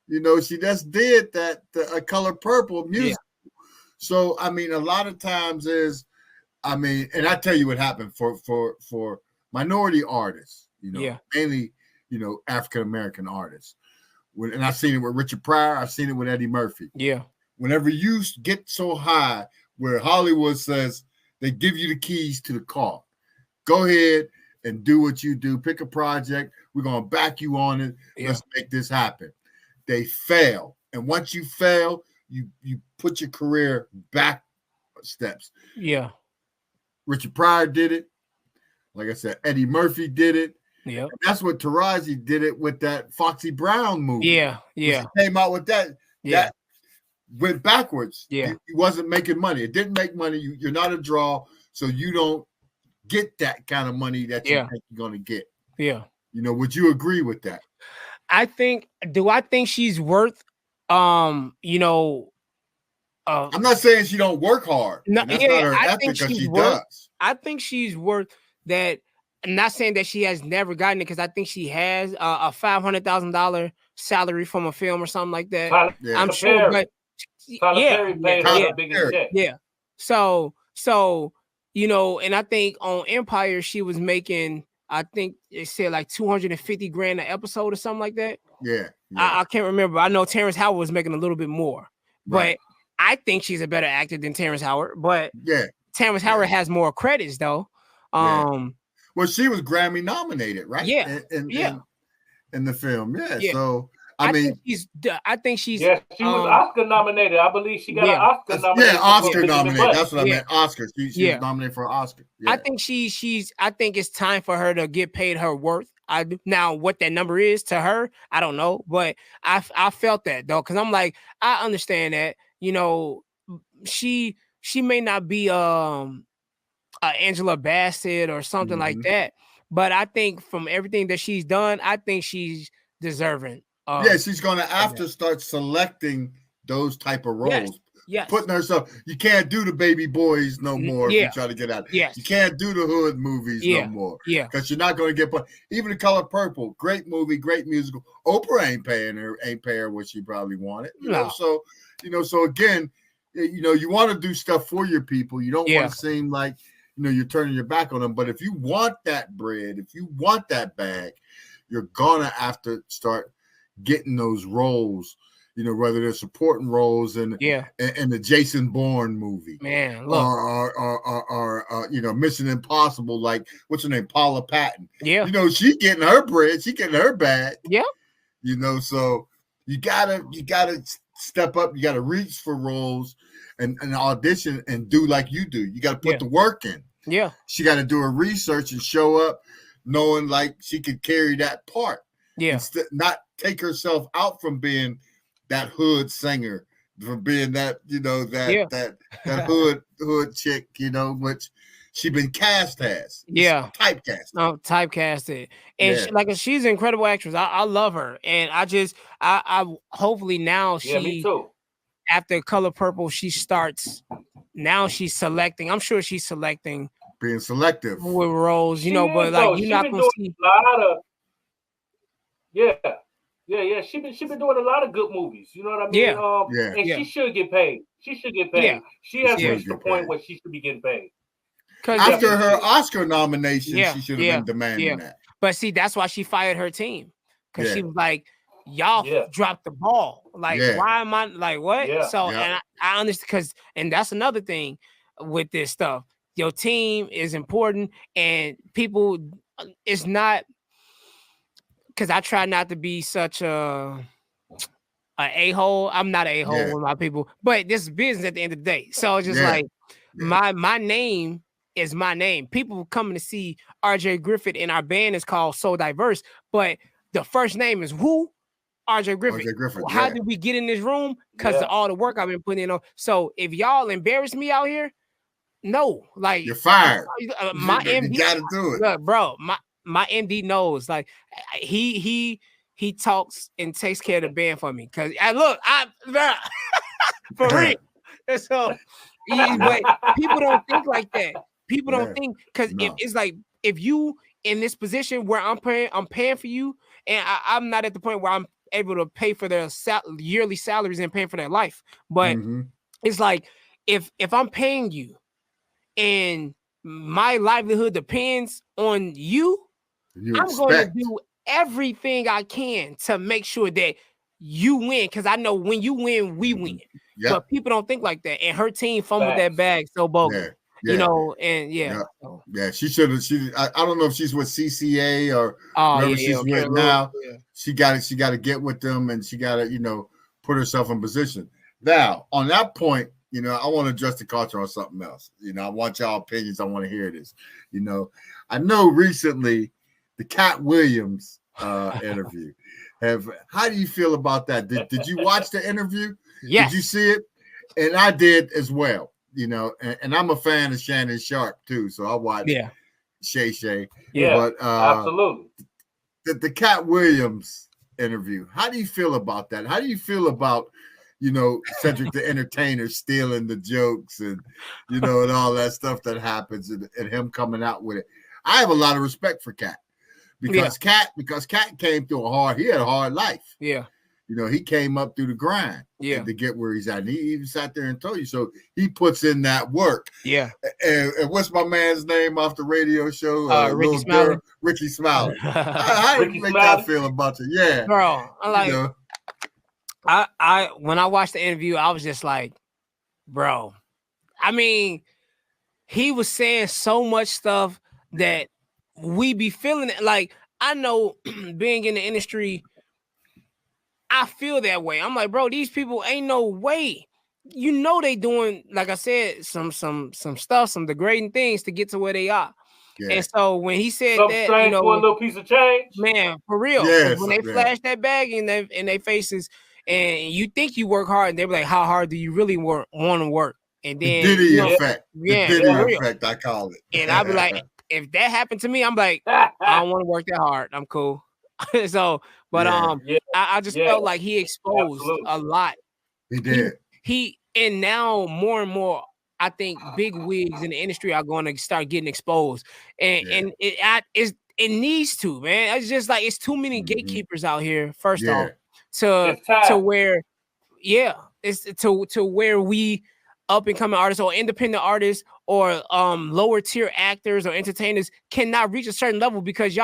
She just did that, A Color Purple music. Yeah. So, a lot of times and I tell you what happened for minority artists, mainly, African-American artists. And I've seen it with Richard Pryor. I've seen it with Eddie Murphy. Yeah. Whenever you get so high where Hollywood says they give you the keys to the car, go ahead and do what you do. Pick a project. We're going to back you on it. Yeah. Let's make this happen. They fail. And once you fail, you put your career back steps. Yeah. Richard Pryor did it. Like I said, Eddie Murphy did it. Yeah. That's what Taraji did it with that Foxy Brown movie. Yeah. Yeah. She came out with that. Yeah. That went backwards. Yeah. He wasn't making money. It didn't make money. You're not a draw, so you don't get that kind of money that you think you're going to get. Yeah. Would you agree with that? I think she's worth, I'm not saying she don't work hard. No, that's not her ethic, because she does. I think she's worth that. I'm not saying that she has never gotten it, because I think she has a $500,000 salary from a film or something like that. I'm sure, but yeah. So and I think on Empire she was making, I think it said like $250,000 an episode or something like that. Yeah. I can't remember. I know Terrence Howard was making a little bit more, but I think she's a better actor than Terrence Howard. But Terrence Howard has more credits though. Well, she was Grammy nominated, right? Yeah. In the film. Yeah. So I think she's she was Oscar nominated. I believe she got an Oscar nominated. Yeah, Oscar nominated. That's what I meant. Oscar. She was nominated for an Oscar. Yeah. I think I think it's time for her to get paid her worth. Now what that number is to her, I don't know, but I felt that though, because I'm like, I understand that, she may not be Angela Bassett or something like that, but I think from everything that she's done, I think she's deserving. She's going to have to start selecting those type of roles. Yes. Putting herself, you can't do the baby boys no more if you try to get out. Yes. You can't do the hood movies no more. Yeah. Because you're not going to get, even The Color Purple, great movie, great musical. Oprah ain't paying her what she probably wanted. You know, so again, you want to do stuff for your people. You don't want to seem like, you're turning your back on them. But if you want that bread, if you want that bag, you're gonna have to start getting those roles, whether they're supporting roles in the Jason Bourne movie, man, look, or Mission Impossible, like what's her name, Paula Patton. Yeah, she getting her bread, she getting her bag. Yeah, so you gotta step up, you gotta reach for roles and audition and do like you do. You gotta put the work in. Yeah, she got to do her research and show up knowing like she could carry that part. Yeah, not take herself out from being that hood singer for being that, that hood chick, which she been cast as. Yeah. Typecast. No, typecasted. And she's an incredible actress. I love her. And I hopefully now me too. After Color Purple, she's selecting. I'm sure she's selecting. Being selective. With roles, but like you're not going to see. A lot of, yeah. She been doing a lot of good movies. You know what I mean? And she should get paid. She has reached the point where she should be getting paid. After her Oscar nomination, she should have been demanding that. But see, that's why she fired her team. Because she was like, y'all dropped the ball. Like, why am I like what? Yeah. So and I understand and that's another thing with this stuff. Your team is important, and people, it's not because I try not to be such a a-hole. I'm not an a-hole with my people, but this is business at the end of the day. So it's just like my name is my name. People coming to see RJ Griffith, and our band is called So Diverse, but the first name is who? RJ Griffith. How did we get in this room? Because of all the work I've been putting in. So if y'all embarrass me out here, no, like you're fired. My MD, you gotta do it, look, bro. My MD knows, like he talks and takes care of the band for me. Cause for real. So, but people don't think like that. People don't think because it's like if you in this position where I'm paying for you, and I'm not at the point where I'm able to pay for their yearly salaries and paying for their life. But it's like if I'm paying you and my livelihood depends on you, I'm going to do everything I can to make sure that you win. Because I know when you win, we win. But people don't think like that. And her team fumbled that bag so bogus. And she should have. I don't know if she's with CCA or wherever she's with now. She got to get with them, and she got to put herself in position. Now on that point, I want to address the culture on something else. I want y'all opinions. I want to hear this. I know recently the Cat Williams interview. How do you feel about that? Did you watch the interview? Yes. Did you see it? And I did as well. And I'm a fan of Shannon Sharp too, so I watch Shay. Yeah, but absolutely. The Cat Williams interview. How do you feel about that? How do you feel about Cedric the Entertainer stealing the jokes and and all that stuff that happens and him coming out with it? I have a lot of respect for Cat because Cat came through he had a hard life. Yeah. He came up through the grind to get where he's at. And he even sat there and told you. So he puts in that work. Yeah. And what's my man's name off the radio show? Ricky Smiley. Ricky Smiley. How do you make that feel about you? Yeah. Bro, I'm like, I when I watched the interview, I was just like, bro. I mean, he was saying so much stuff that we be feeling it. Like, I know being in the industry, I feel that way. I'm like, bro, these people ain't no way. They doing, like I said, some stuff, some degrading things to get to where they are. Yeah. And so when he said that, for a little piece of change, man, for real. Yes, when they flash that bag in their faces, and you think you work hard, and they be like, how hard do you really want to work? And then the Diddy effect. The Diddy effect, I call it. And I be like, if that happened to me, I'm like, I don't want to work that hard. I'm cool. So, but I just felt like he exposed a lot. He did. He and now more and more, I think big wigs in the industry are going to start getting exposed, and it needs to, man. It's just like it's too many gatekeepers out here. First off, to where, it's to where we up and coming artists or independent artists or lower tier actors or entertainers cannot reach a certain level because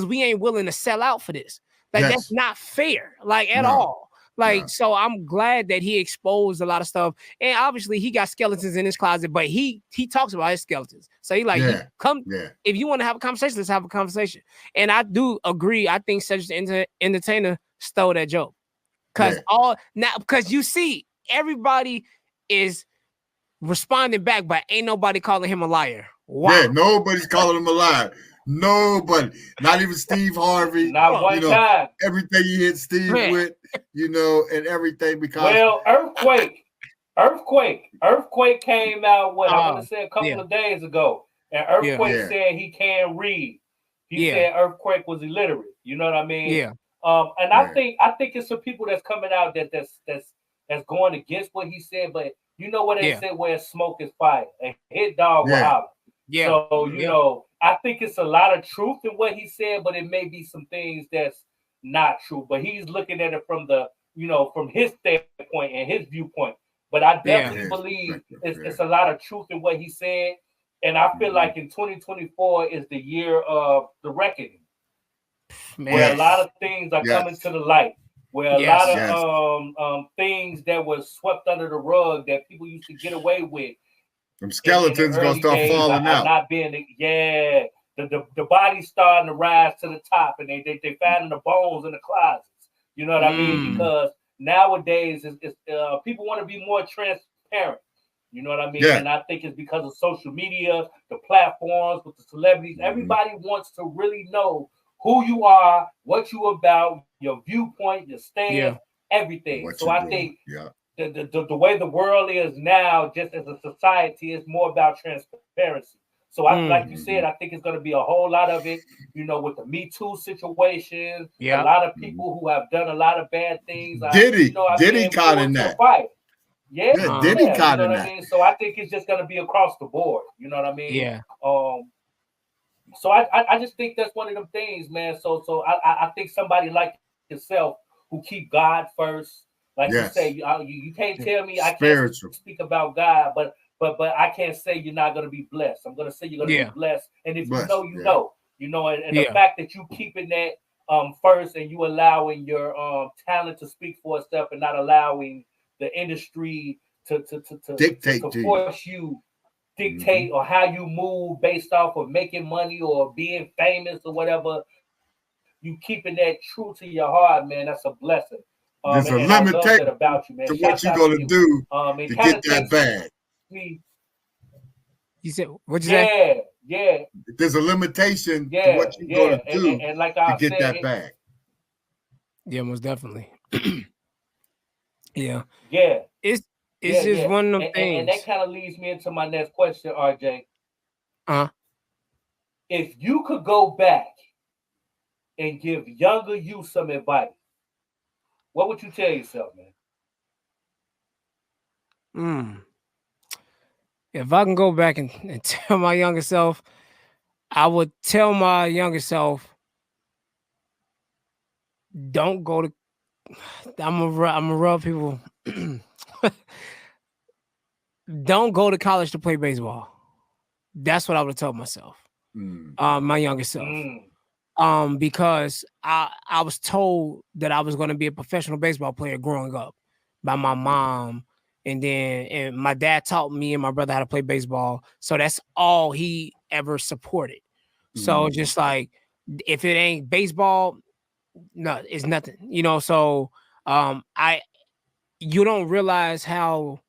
we ain't willing to sell out for this. Like that's not fair, like at all. Like, so I'm glad that he exposed a lot of stuff. And obviously he got skeletons in his closet, but he talks about his skeletons. So he like, if you want to have a conversation, let's have a conversation. And I do agree. I think Cedric the Entertainer stole that joke. Because you see, everybody is responding back, but ain't nobody calling him a liar. Wow. Yeah, nobody's calling him a liar. Nobody, not even Steve Harvey. Not one time. Everything he hit Steve with, and everything because Earthquake came out I want to say a couple of days ago, and Earthquake said he can't read. He said Earthquake was illiterate. You know what I mean? Yeah. And I think it's some people that's coming out that's going against what he said, but you know what they said, where smoke is fire, and hit dog will holler. Yeah. So you know, I think it's a lot of truth in what he said, but it may be some things that's not true. But he's looking at it from from his standpoint and his viewpoint. But I definitely believe it's a lot of truth in what he said. And I feel like in 2024 is the year of the reckoning, where a lot of things are coming to the light, where a lot of things that were swept under the rug that people used to get away with. Them skeletons gonna start falling out. Not being the body's starting to rise to the top, and they finding the bones in the closets. You know what I mean? Because nowadays, people want to be more transparent. You know what I mean? Yeah. And I think it's because of social media, the platforms with the celebrities. Everybody wants to really know who you are, what you about, your viewpoint, your stance, everything. So I think the way the world is now, just as a society, is more about transparency. So like you said, I think it's going to be a whole lot of it, with the Me Too situation, a lot of people who have done a lot of bad things. Diddy caught in that. Diddy caught in that. So I think it's just going to be across the board. You know what I mean? Yeah. So I just think that's one of them things, man. So I think somebody like yourself who keep God first, like you say, you can't tell me I can't speak about God, but I can't say you're not going to be blessed. I'm going to say you're going to be blessed. And if you know, and the fact that you keeping that first and you allowing your talent to speak for itself and not allowing the industry to dictate to force you dictate or how you move based off of making money or being famous or whatever. You keeping that true to your heart, man. That's a blessing. There's a limitation about you, man. To what you're going to do to get that bag. You said, what'd you say? Yeah. There's a limitation to what you're going to do and like to get that bag. Yeah, most definitely. Yeah. It's just one of them things. And that kind of leads me into my next question, RJ. If you could go back and give younger you some advice, what would you tell yourself, man? If I can go back and tell my younger self, I would tell my younger self, don't go to. I'm gonna rub people. Don't go to college to play baseball. That's what I would have told myself. My younger self. Because I was told that I was going to be a professional baseball player growing up by my mom. And my dad taught me and my brother how to play baseball. So that's all he ever supported. So just like, if it ain't baseball, no, it's nothing, so you don't realize how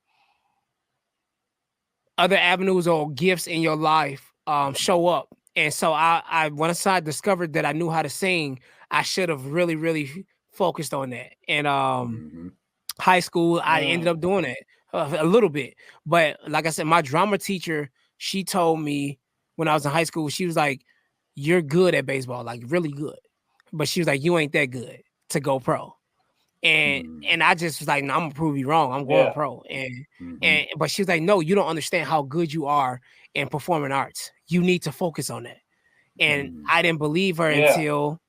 other avenues or gifts in your life show up. And so once I discovered that I knew how to sing, I should have really, really focused on that. And high school, I ended up doing it a little bit. But like I said, my drama teacher, she told me when I was in high school, she was like, you're good at baseball, like really good. But she was like, you ain't that good to go pro. And I just was like, no, I'm gonna prove you wrong. I'm going pro. But she was like, no, you don't understand how good you are in performing arts. You need to focus on that. And I didn't believe her until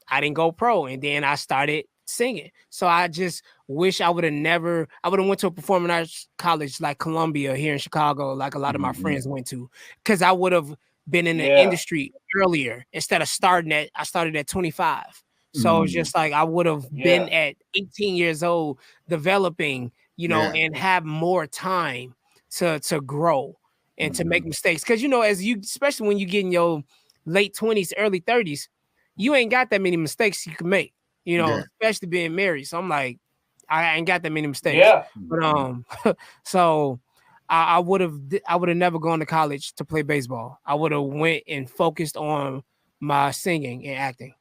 I didn't go pro. And then I started singing. So I just wish I would have went to a performing arts college like Columbia here in Chicago, like a lot of my friends went to, because I would have been in the industry earlier instead of I started at 25. So it's just like I would have been at 18 years old developing, and have more time to grow and to make mistakes. Because, especially when you get in your late 20s, early 30s, you ain't got that many mistakes you can make, especially being married. So I'm like, I ain't got that many mistakes. Yeah. But so I would have never gone to college to play baseball. I would have went and focused on my singing and acting.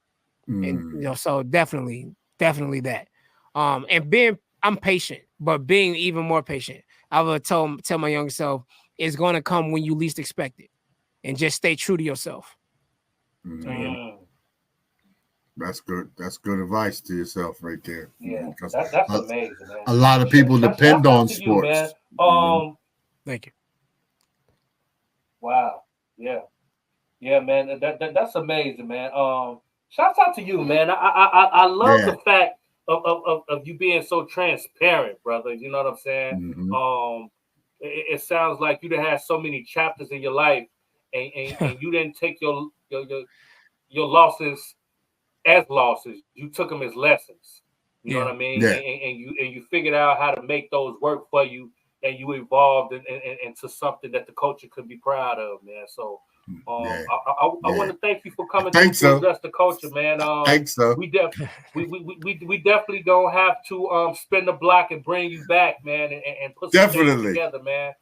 And so definitely that. And I'm patient, but being even more patient. I would tell my younger self, it's going to come when you least expect it, and just stay true to yourself. That's good. That's good advice to yourself right there. Yeah, that's amazing, man. A lot of people depend on sports. You, Thank you. Wow. Yeah, man. That's amazing, man. Shouts out to you, man. I love the fact of you being so transparent, brother. You know what I'm saying? It sounds like you had so many chapters in your life, and you didn't take your losses as losses. You took them as lessons. You know what I mean? Yeah. And you figured out how to make those work for you, and you evolved into something that the culture could be proud of, man. So I want to thank you for coming to address the culture, man. Thanks, so. We definitely gonna have to spin the block and bring you back, man, and put some things together, man.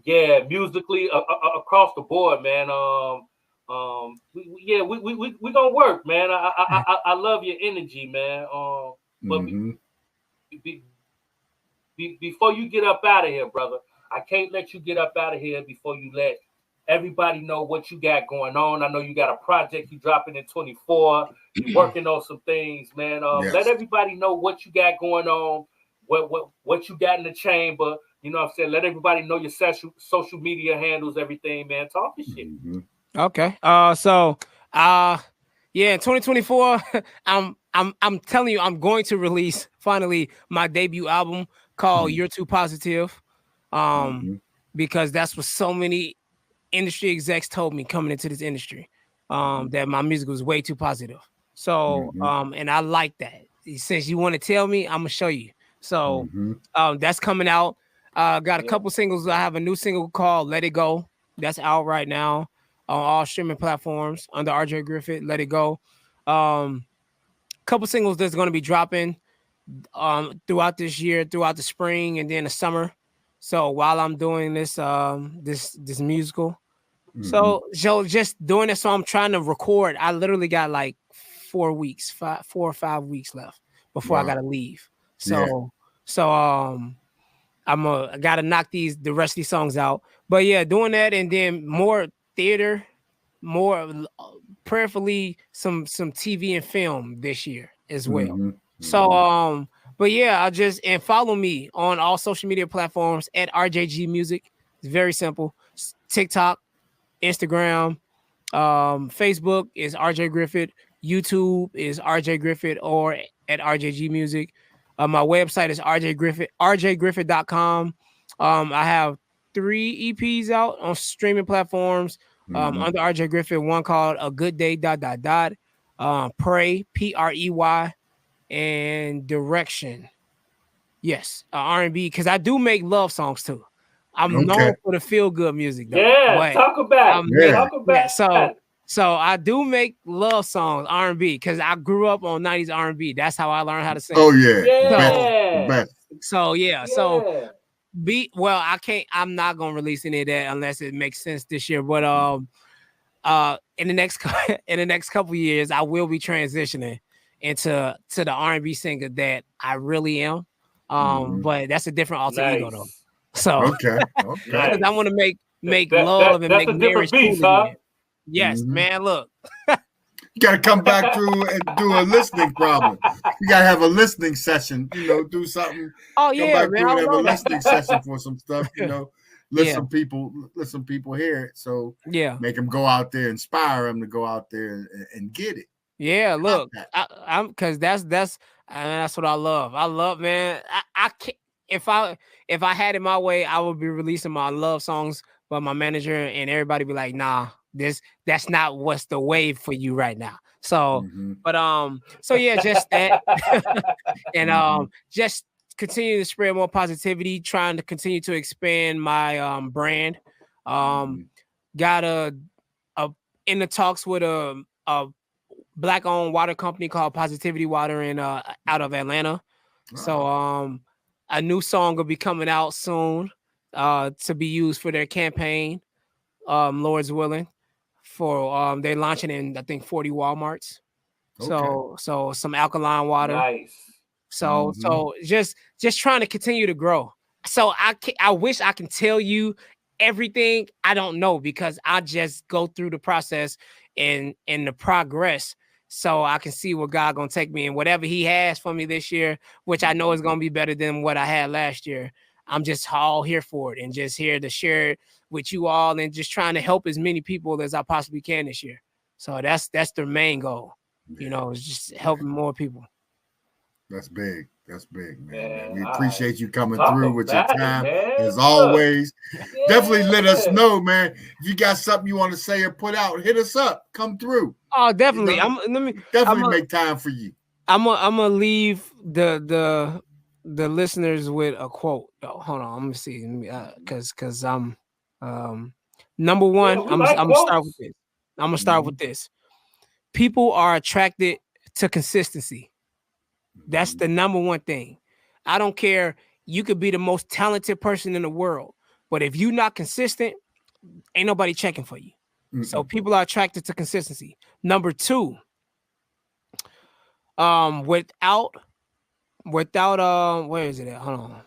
Yeah, musically across the board, man. We gonna work, man. I love your energy, man. But before you get up out of here, brother, I can't let you get up out of here before you let everybody know what you got going on. I know you got a project you dropping in 24. You're working on some things, man. Let everybody know what you got going on, what you got in the chamber. You know what I'm saying? Let everybody know your social media handles, everything, man. Talk your shit. Okay. In 2024, I'm telling you, I'm going to release finally my debut album called You're Too Positive. Because that's what so many industry execs told me coming into this industry. That my music was way too positive. So and I like that. Since you want to tell me, I'm gonna show you. So that's coming out. Got a couple singles. I have a new single called Let It Go. That's out right now on all streaming platforms under RJ Griffith. Let It Go. Couple singles that's going to be dropping throughout this year, throughout the spring and then the summer. So while I'm doing this this musical, so just doing this, so I'm trying to record. I literally got like 4 or 5 weeks left before I gotta leave. So I gotta knock the rest of these songs out. But yeah, doing that and then more theater, more prayerfully some TV and film this year as well. So but yeah, and follow me on all social media platforms at RJG Music. It's very simple. TikTok, Instagram, Facebook is RJ Griffith. YouTube is RJ Griffith or at RJG Music. My website is rjgriffith.com. I have 3 EPs out on streaming platforms under RJ Griffith. One called A Good Day, ... Pray, Prey, and Direction. Yes, R&B, because I do make love songs too. I'm known for the feel good music, though. Yeah, talk about it. So I do make love songs, R&B, because I grew up on 90s R&B. That's how I learned how to sing. Oh yeah. Best. So I'm not gonna release any of that unless it makes sense this year. But in the next couple years, I will be transitioning into the R&B singer that I really am. But that's a different alter ego though. So because I want to make love and make marriage cool again. Yes, man. Look, you got to come back through and do a listening problem. You got to have a listening session. Do something. Oh yeah, man. Have a listening session for some stuff. Let some people hear it. So make them go out there, inspire them to go out there and get it. Yeah, look, I'm because that's what I love. I love, man. I can't. If I had it my way, I would be releasing my love songs, but my manager and everybody be like, nah, that's not what's the wave for you right now. So, so yeah, just that, and just continue to spread more positivity, trying to continue to expand my brand. Got in the talks with a Black-owned water company called Positivity Water out of Atlanta. So a new song will be coming out soon to be used for their campaign, Lord's willing, for they're launching in I think 40 Walmarts. Okay. So some alkaline water. Nice. So just trying to continue to grow. So I wish I can tell you everything. I don't know because I just go through the process and the progress, so I can see where God gonna take me and whatever He has for me this year, which I know is gonna be better than what I had last year. I'm just all here for it and just here to share it with you all and just trying to help as many people as I possibly can this year. So that's the main goal. Is just helping more people. That's big. That's big, man. We appreciate you coming through with your time as always. Definitely let us know, man. If you got something you want to say or put out, hit us up. Come through. Oh, definitely. Make time for you. I'm gonna leave the listeners with a quote. Oh, hold on. Let me see. Because I'm number one. I'm gonna start with this. I'm gonna start with this. People are attracted to consistency. That's the number one thing. I don't care. You could be the most talented person in the world, but if you're not consistent, ain't nobody checking for you. So people are attracted to consistency. Number two, without where is it at? Hold on.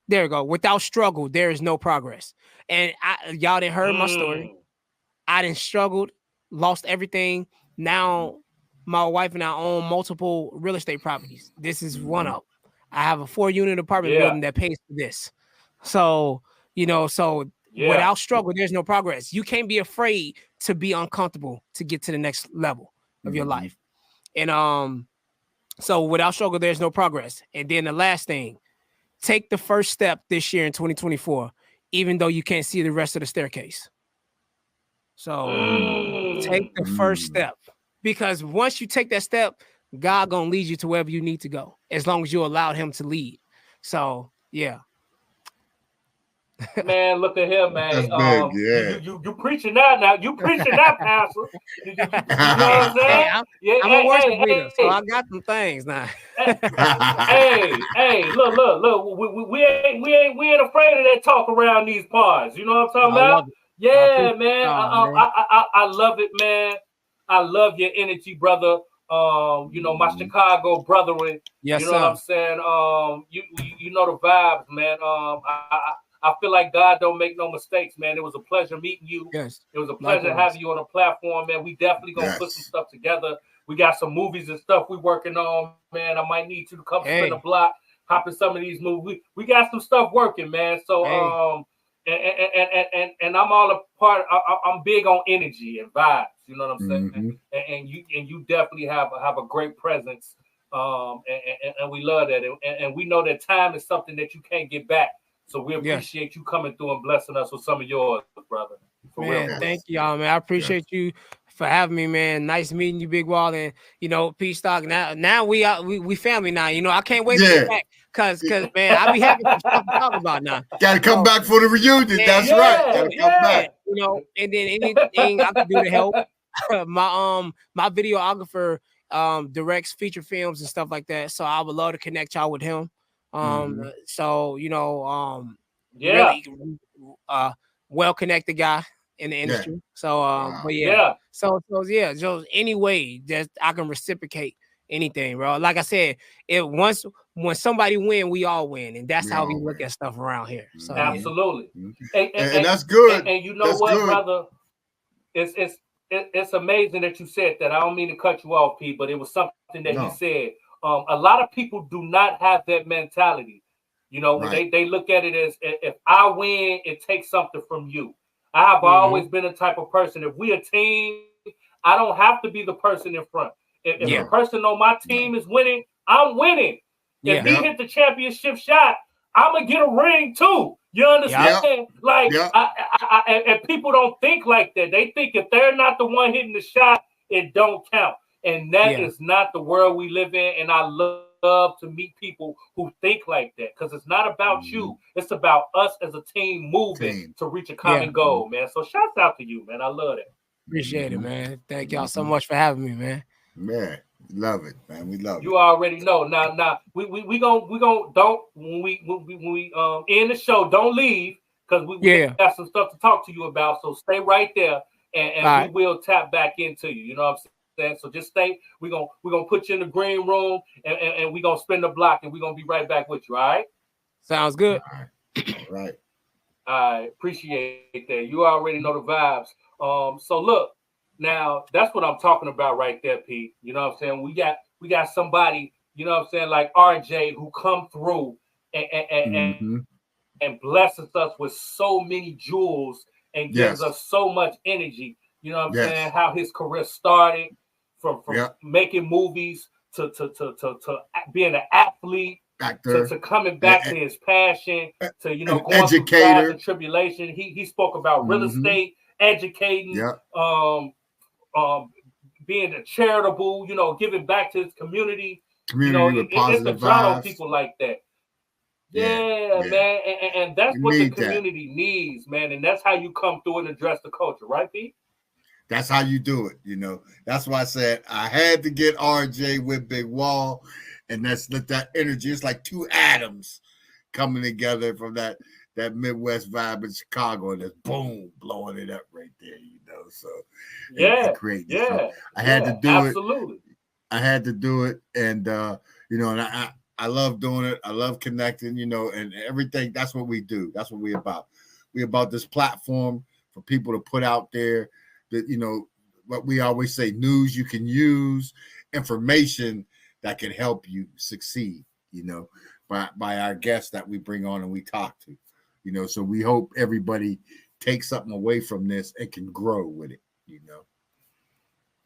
There we go. Without struggle, there is no progress. And y'all didn't heard my story. I didn't struggled, lost everything. Now my wife and I own multiple real estate properties. This is one of them. I have a 4-unit apartment building that pays for this. So, without struggle, there's no progress. You can't be afraid to be uncomfortable to get to the next level of your life. And so without struggle, there's no progress. And then the last thing, take the first step this year in 2024, even though you can't see the rest of the staircase. So take the first step. Because once you take that step, God gonna lead you to wherever you need to go, as long as you allow Him to lead. So yeah. Man, look at him, man. That's big, you preaching that now. You preaching that, Pastor. You know what I'm saying? I'm a worship leader, so I got some things now. hey, look. We ain't afraid of that talk around these parts. You know what I'm talking about? Yeah, man. I love it, man. I love your energy, brother. My Chicago brethren. Yes, you know what I'm saying? You know the vibes, man. I feel like God don't make no mistakes, man. It was a pleasure meeting you. Yes. It was a pleasure having you on the platform, man. We definitely gonna put some stuff together. We got some movies and stuff we working on, man. I might need you to come spin the block, hop in some of these movies. We got some stuff working, man. So and I'm all a part. I'm big on energy and vibes. You know what I'm saying? And you definitely have a great presence. And we love that. And we know that time is something that you can't get back. So we appreciate you coming through and blessing us with some of yours, brother. Man, thank you, y'all, man. I appreciate you for having me, man. Nice meeting you, Big Wall, and PStock. Now we family now. I can't wait to get back because man, I'll be happy to talk about now. Gotta come back for the reunion. That's right. Gotta come back. And then anything I can do to help. My videographer directs feature films and stuff like that. So I would love to connect y'all with him. Really well-connected guy in the industry. So just any way that I can reciprocate anything, bro. Like I said, when somebody win, we all win, and that's how we look at stuff around here. So absolutely, and that's good. And you know that's what, good. Brother? It's amazing that you said that. I don't mean to cut you off, Pete, but it was something that he said. A lot of people do not have that mentality. They look at it as if I win, it takes something from you. I have always been a type of person. If we a team, I don't have to be the person in front. If the person on my team is winning, I'm winning. If he hit the championship shot, I'm gonna get a ring too. You understand? And people don't think like that. They think if they're not the one hitting the shot, it don't count. And that is not the world we live in. And I love to meet people who think like that, because it's not about you. It's about us as a team moving to reach a common goal, man. So shouts out to you, man. I love that. Appreciate it, man. Thank y'all so much for having me, man. Man, love it, man. We love it. You already know. Now we gonna don't when we end the show, don't leave, because we got some stuff to talk to you about. So stay right there. and we will tap back into you. You know what I'm saying? So just stay. We're gonna put you in the green room, and we're gonna spin the block, and we're gonna be right back with you. All right? Sounds good. All right. I appreciate that. You already know the vibes. So look, now that's what I'm talking about right there, Pete. You know what I'm saying? We got somebody, you know what I'm saying, like RJ, who come through and blesses us with so many jewels and gives us so much energy. You know what I'm saying? How his career started from making movies to being an athlete. To coming back to his passion, to going educator. through trials and tribulation. He spoke about real estate, educating, being a charitable, giving back to his community. With it's the vibes. on people like that. Yeah, man, and that's what the community needs, man, and that's how you come through and address the culture, right, Pete? That's how you do it. That's why I said I had to get RJ with Big Wall. And that's that energy. It's like two atoms coming together from that Midwest vibe in Chicago, and just boom, blowing it up right there. So and creating. So I had to do it. I had to do it, and and I love doing it. I love connecting, and everything. That's what we do. That's what we're about. We're about this platform for people to put out there that what we always say: news you can use, information that can help you succeed, by our guests that we bring on and we talk to, so we hope everybody takes something away from this and can grow with it,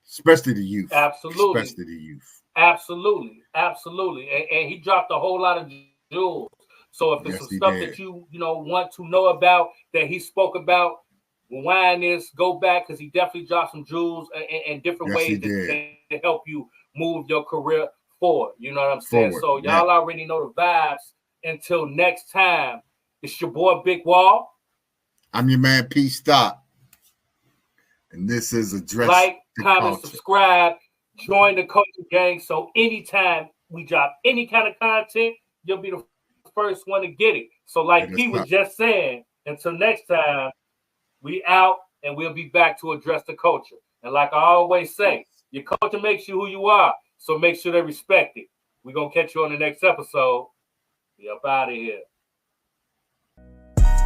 especially the youth. Absolutely. Especially the youth. Absolutely. And he dropped a whole lot of jewels. So if there's some stuff that you want to know about that he spoke about, rewind this, go back, because he definitely dropped some jewels and different ways to help you move your career forward. You know what I'm saying? So y'all already know the vibes. Until next time, it's your boy Big Wall. I'm your man PStock. And this is Address Like, the comment, Culture. subscribe, join the culture gang. So anytime we drop any kind of content, you'll be the first one to get it. So like he was just saying, until next time, we out and we'll be back to address the culture. And like I always say, your culture makes you who you are. So make sure they respect it. We're going to catch you on the next episode. We up out of here.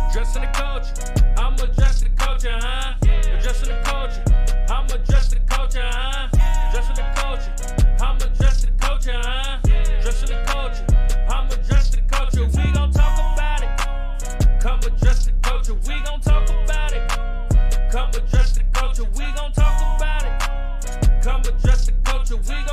Addressing the culture. I'm addressing the culture, huh? Addressing the culture. I'm addressing the culture, huh? Addressing the culture. I'm addressing the culture, huh? Addressing the culture. I'm addressing the culture. We gon' talk about it. Come address the culture. We gon' talk about it. Come address the culture. We gon' talk about it. Come address the culture. We